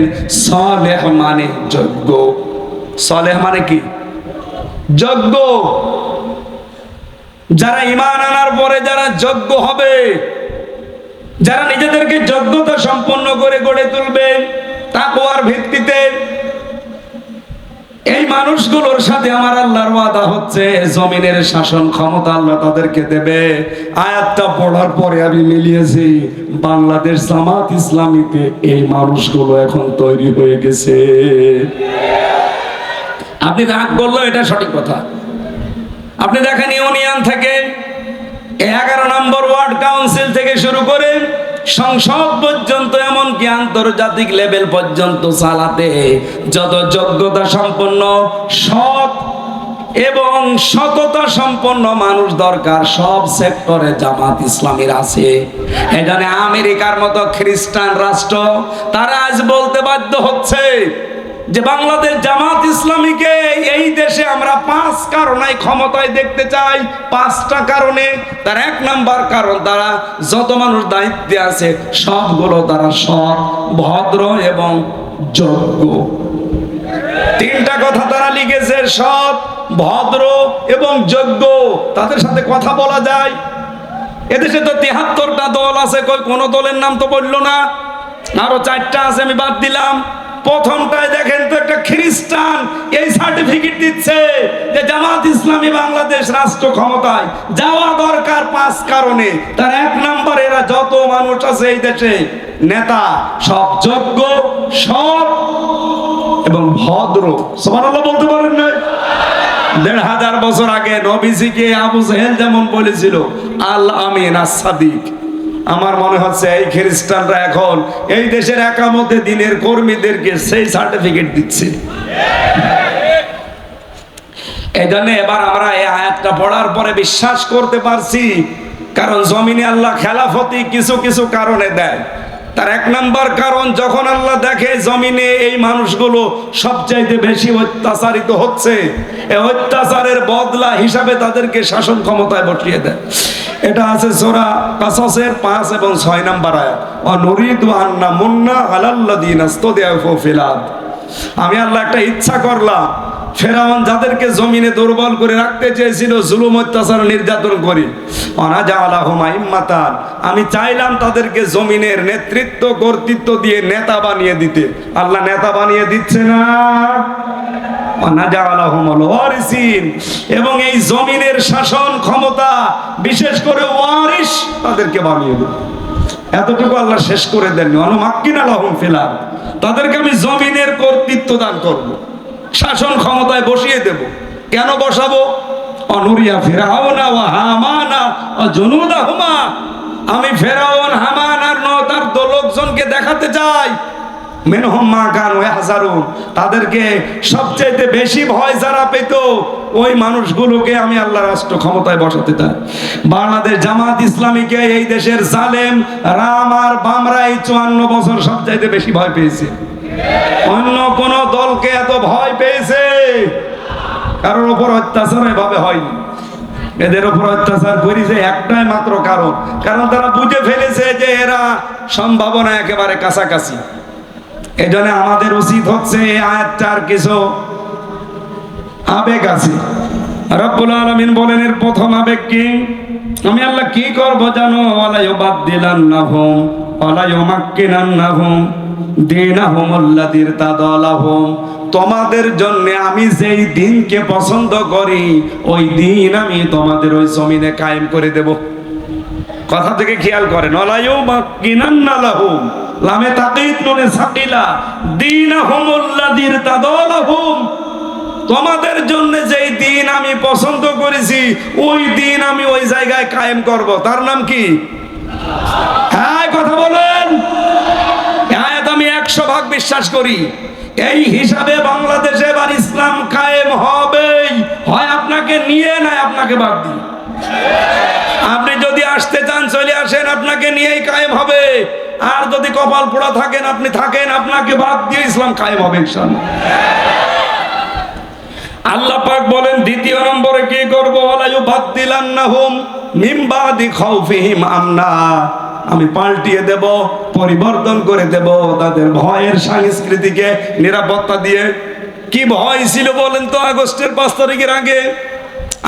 সালেহ মানে যোগ্য। সালেহ মানে কি? যোগ্য। যারা ঈমান আনার পরে যারা যোগ্য হবে, যারা নিজেদেরকে যোগ্যতা সম্পন্ন করে গড়ে তুলবে তাকওয়ার ভিত্তিতে, এই মানুষগুলোর সাথে আমার আল্লাহর ওয়াদা হচ্ছে জমিনের শাসন ক্ষমতা আল্লাহ তাদেরকে দেবে। আয়াতটা পড়ার পরে আমি মিলিয়েছি বাংলাদেশ জামাত ইসলামীতে এই মানুষগুলো এখন তৈরি হয়ে গেছে। আপনি রাগ করলো, এটা সঠিক কথা। আপনি দেখেন ইউনিয়ন থেকে 11 নম্বর ওয়ার্ড কাউন্সিল থেকে শুরু করে সংসদ পর্যন্ত, এমনকি আন্তর্জাতিক লেভেল পর্যন্ত চালাতে যত যোগ্যতা সম্পন্ন, সৎ এবং সততা সম্পন্ন মানুষ দরকার, সব সেক্টরে জামাত ইসলামীর আছে। এখানে আমেরিকার মতো খ্রিস্টান রাষ্ট্র তারা আজ বলতে বাধ্য হচ্ছে যে বাংলাদেশ জামাত ইসলামীকে এই দেশে আমরা 5 কারণে ক্ষমতায় দেখতে চাই। 5টা কারণে। তার 1 নাম্বার কারণ, তারা যত মানুষ দায়িত্বে আছে সবগুলো তারা সৎ, ভদ্র এবং যোগ্য। 3টা কথা তারা লিখেছে, সৎ, ভদ্র এবং যোগ্য। তাদের সাথে কথা বলা যায়। এদেশে তো 73টা দল আছে, কোন দলের নাম তো বললো না। আরো 4টা আছে, আমি বাদ দিলাম। প্রথমটায় দেখেন তো একটা খ্রিস্টান এই সার্টিফিকেট দিচ্ছে যে জামাত ইসলামী বাংলাদেশ রাষ্ট্র ক্ষমতায় যাওয়া দরকার 5 কারণে। তার 1 নাম্বার, এরা যত মানুষ আছে এই দেশে নেতা সব যোগ্য, সৎ এবং ভদ্র। সুবহানাল্লাহ বলতে পারেন না? 1500 বছর আগে নবীজিকে আবু জেহেল যেমন বলেছিল আল আমিন আস সাদিক, আমার মনে হচ্ছে এই খ্রিস্টানরা এখন এই দেশের একামতে দিনের কর্মীদেরকে সেই সার্টিফিকেট দিচ্ছে। এই জন্য এবার আমরা এই আয়াতটা পড়ার পরে বিশ্বাস করতে পারছি, কারণ জমিনে আল্লাহ খেলাফতি কিছু কিছু কারণে দেয়। তার 1 নাম্বার কারণ, যখন আল্লাহ দেখে জমিনে এই মানুষগুলো সবচাইতে বেশি অত্যাচারিত হচ্ছে, এই অত্যাচারের বদলা হিসাবে তাদেরকে শাসন ক্ষমতায় বসিয়ে দেয়। এটা আছে সূরা কাসাসের 5 এবং 6 নাম্বার আয়াত। ওয়া নুরিদু আন্না মুন্না আলাল্লাযিনা ইসতাদআফু ফিল আরদ। আমি আল্লাহ একটা ইচ্ছা করলাম, ফেরাউন যাদেরকে জমিনে দুর্বল করে রাখতে চেয়েছিল, জুলুম অত্যাচার নির্যাতন করে, অনাজালাহুম আইম্মাতান, আমি চাইলাম তাদেরকে জমিনের নেতৃত্ব কর্তৃত্ব দিয়ে নেতা বানিয়ে দিতে। আল্লাহ নেতা বানিয়ে দিচ্ছে না, এবং এই জমিনের শাসন ক্ষমতা বিশেষ করে ওয়ারিস তাদেরকে বানিয়ে দেব। এতটুকু আল্লাহ শেষ করে দেননি, অনুমাক্কিনা লাহুম ফিল আরদ, তাদেরকে আমি জমিনের কর্তৃত্ব দান করব, শাসন ক্ষমতায় বসিয়ে দেব। কেন বসাবো? অনুরিয়া ফিরাউনা ওয়া হামানা ওয়া জুনুদাহুমা, আমি ফেরাউন, হামান আর তার লোকজনকে দেখাতে চাই মিনহুম মা কানু ইয়াহজারুন, তাদেরকে সবচেয়ে বেশি ভয় যারা পেত ওই মানুষগুলোকে আমি আল্লাহ রাষ্ট্র ক্ষমতায় বসাতে চাই। বাংলাদেশ জামাত ইসলামীকে এই দেশের জালেম রাম আর বামরা এই 54 বছর সবচেয়ে বেশি ভয় পেয়েছে। অন্য কোন দলকে এত ভয় পেয়েছে? কারোর উপর অত্যাচার এভাবে হয়নি। এদের উপর অত্যাচার করেছে একটাই মাত্র কারণ তারা বুঝে ফেলেছে যে এরা সম্ভাবনা একেবারে কাছাকাছি। এজন্য আমাদের উচিত হচ্ছে এই আয়াতটার কিছু আবেগ আছে। রব্বুল আলামিন বলেন এর প্রথম আবেগ কি? আমি আল্লাহ কি করব জানো? ওয়ালা ইউবাদদিলান্নাহুম ওয়ালা ইউমাক্কিনান্নাহুম দীনাহুম আল্লাযী ইরতাদালাহুম, তোমাদের জন্য আমি যেই দিনকে পছন্দ করি ওই দিন আমি তোমাদের ওই জমিনে কায়েম করে দেব। কথা থেকে খেয়াল করেন, ওয়ালা ইউমাক্কিনান্না লাহুম, লামে তাকিদ নুনে সাকিলা, দীনাহুম আল্লাযী ইরতাদালাহুম, তোমাদের জন্য যেই দিন আমি পছন্দ করেছি ওই দিন আমি ওই জায়গায় কায়েম করব। তার নাম কি? হ্যাঁ, কথা বলেন। আয়াত আমি 100 ভাগ বিশ্বাস করি। এই হিসাবে বাংলাদেশে এবার ইসলাম কায়েম হবেই, হয় আপনাকে নিয়ে নয় আপনাকে বাদ দিয়ে। আপনি যদি আসতে চান চলে আসেন, আপনাকে নিয়েই কায়েম হবে। আর যদি কপাল পোড়া থাকেন আপনি থাকেন, আপনাকে বাদ দিয়ে ইসলাম কায়েম হবে ইনশাআল্লাহ। আল্লাহ পাক বলেন দ্বিতীয় নম্বরে কি করব? ওয়ালা ইউবাদদিলান্নাহুম মিন বাদি খাউফিহিম আমনা, আমি পাল্টিয়ে দেব, পরিবর্তন করে দেব তাদের ভয়ের সংস্কৃতিকে নিরাপত্তা দিয়ে। কি ভয় ছিল বলেন তো? আগস্টের 5 তারিখের আগে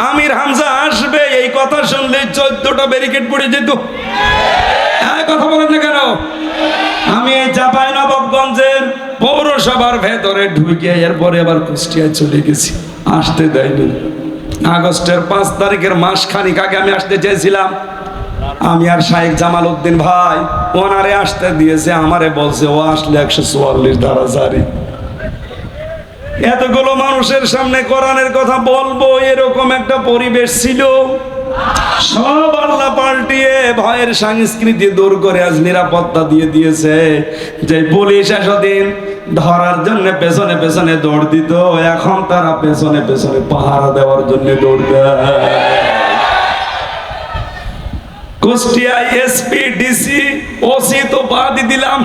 আমির হামজা আসবে এই কথা শুনলে 14টা ব্যারিকেড পড়ে যেত। কথা বলেন না কেন? আমি এই চাঁপাইনবাবগঞ্জের পৌরসভার ভেতরে ঢুকে এরপরে আবার কুষ্টিয়ায় চলে গেছি, আসতে দেয়নি। আগস্টের 5 তারিখের মাস খানিক আগে আমি আসতে চেয়েছিলাম, আমি আর শাইখ জামাল উদ্দিন ভাই ওনারে আসতে দিয়েছে, আমারে বলছে ও আসলে 144 ধারা জারি। এতগুলো মানুষের সামনে কোরআনের কথা বলবো এরকম একটা পরিবেশ ছিল, সব আল্লাহ পাল্টিয়ে ভয়ের সংস্কৃতি দূর করে আজ নিরাপত্তা দিয়ে দিয়েছে। যে পুলিশ এতদিন ধরার জন্য পেছনে পেছনে দৌড় দিত, এখন তারা পেছনে পেছনে পাহারা দেওয়ার জন্য দৌড় দেয়। কুষ্টিয়া এসপি ডিসি ওসি তো বাদই দিলাম,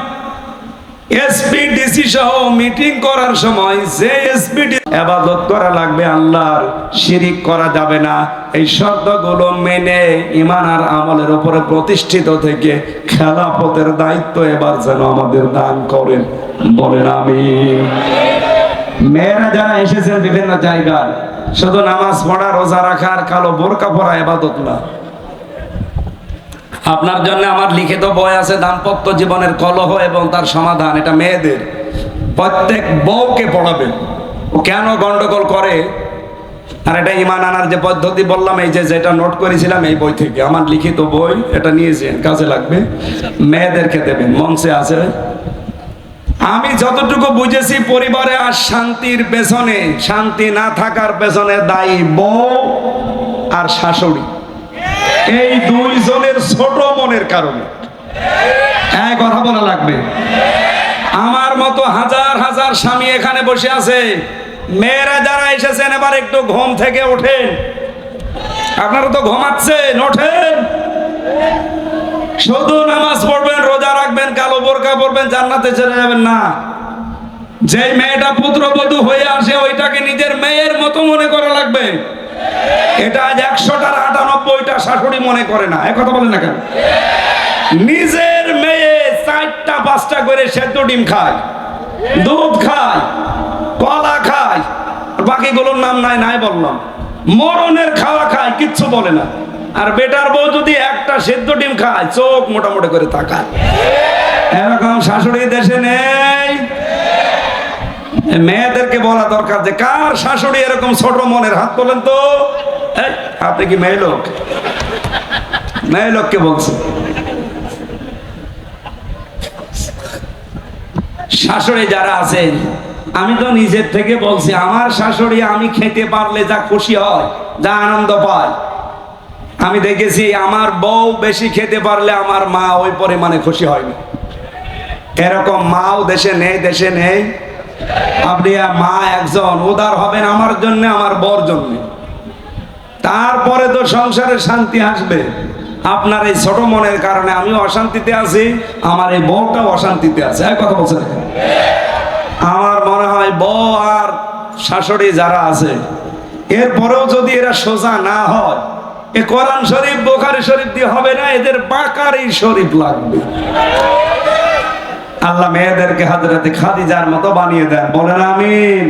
এসপি ডিসি সহ মিটিং করার সময় যে এসপি ইবাদত করা লাগবে আল্লাহর, শিরিক করা যাবে না, এই শর্তগুলো মেনে ঈমান আর আমলের উপরে প্রতিষ্ঠিত থেকে খেলাফতের দায়িত্ব এবার যেন আমাদের দান করেন, বলেন আমিন। মেয়েরা যারা এসেছেন বিভিন্ন জায়গায়, শুধু নামাজ পড়া রোজা রাখা আর কালো বোরকা পরা ইবাদত না। আপনার জন্য আমার লিখিত বই আছে দাম্পত্য জীবনের কলহ এবং তার সমাধান, এটা মেয়েদের, প্রত্যেক বউকে পড়াবেন ও কেন গন্ডগোল করে। আর এটা ঈমান আনার যে পদ্ধতি বললাম, এই যে যেটা নোট করেছিলাম এই বই থেকে, আমার লিখিত বই, এটা নিয়েছেন, কাজে লাগবে, মেয়েদেরকে দেবেন, মঞ্চে আছে। আমি যতটুকু বুঝেছি পরিবারে আর শান্তির পেছনে, শান্তি না থাকার পেছনে দায়ী বউ আর শাশুড়ি, এই দুইজনের ছোট মনের কারণে। এক কথা বলা লাগবে, আমার মতো হাজার হাজার স্বামী এখানে বসে আছে, মেয়েরা যারা এসেছেন এবার একটু ঘুম থেকে ওঠেন, আপনারা তো ঘুমাচ্ছেন, ওঠেন। শুধু নামাজ পড়বেন, রোজা রাখবেন, কালো বোরকা পরবেন, জান্নাতে চলে যাবেন না। যে মেয়েটা পুত্রবধূ হয়ে আসে ওইটাকে নিজের মেয়ের মতো মনে করা লাগবে। এটা আজ 100টার 98টা শাশুড়ি মনে করে না, কথা বলেন না কেন? নিজের মেয়ে 4টা 5টা করে সেদ্ধ ডিম খায়, দুধ খায়, কলা খায়, বাকিগুলোর নাম নাই নাই বললাম, মরণের খাওয়া খায়, কিচ্ছু বলে না। আর বেটার বউ যদি একটা সেদ্ধ ডিম খায় চোখ মোটামুটি করে তাকায়। এরকম শাশুড়ি দেশে নেই। মেয়েদেরকে বলা দরকার যে কার শাশুড়ি এরকম ছোট মনের, হাত তোলেন তো। আপনি কি মেয়ে লোক? মেয়ে লোককে বলছে। শাশুড়ি যারা আছেন, আমি তো নিজের থেকে বলছি, আমার শাশুড়ি আমি খেতে পারলে যা খুশি হয়, যা আনন্দ পায়, আমি দেখেছি আমার বউ বেশি খেতে পারলে আমার মা ওই পরিমাণে খুশি হয়নি। এরকম মাও দেশে নেই, দেশে নেই। আপনি মা একজন উদার হবেন আমার জন্য, আমার বর জন্য, তারপরে তো সংসারে শান্তি আসবে। আপনার এই ছোট মনের কারণে আমিও অশান্তিতে আছি, আমার এই বউটাও অশান্তিতে আছে। এক কথা বলছেন, আমার মনে হয় বউ আর শাশুড়ি যারা আছে, এরপরেও যদি এরা সোজা না হয়, এ কোরআন শরীফ বুখারী শরীফ দিয়ে হবে না, এদের বাকারি শরীফ লাগবে। আল্লাহ মেয়েদেরকে হযরতে খাদিজার মতো বানিয়ে দেন, বলেন আমিন।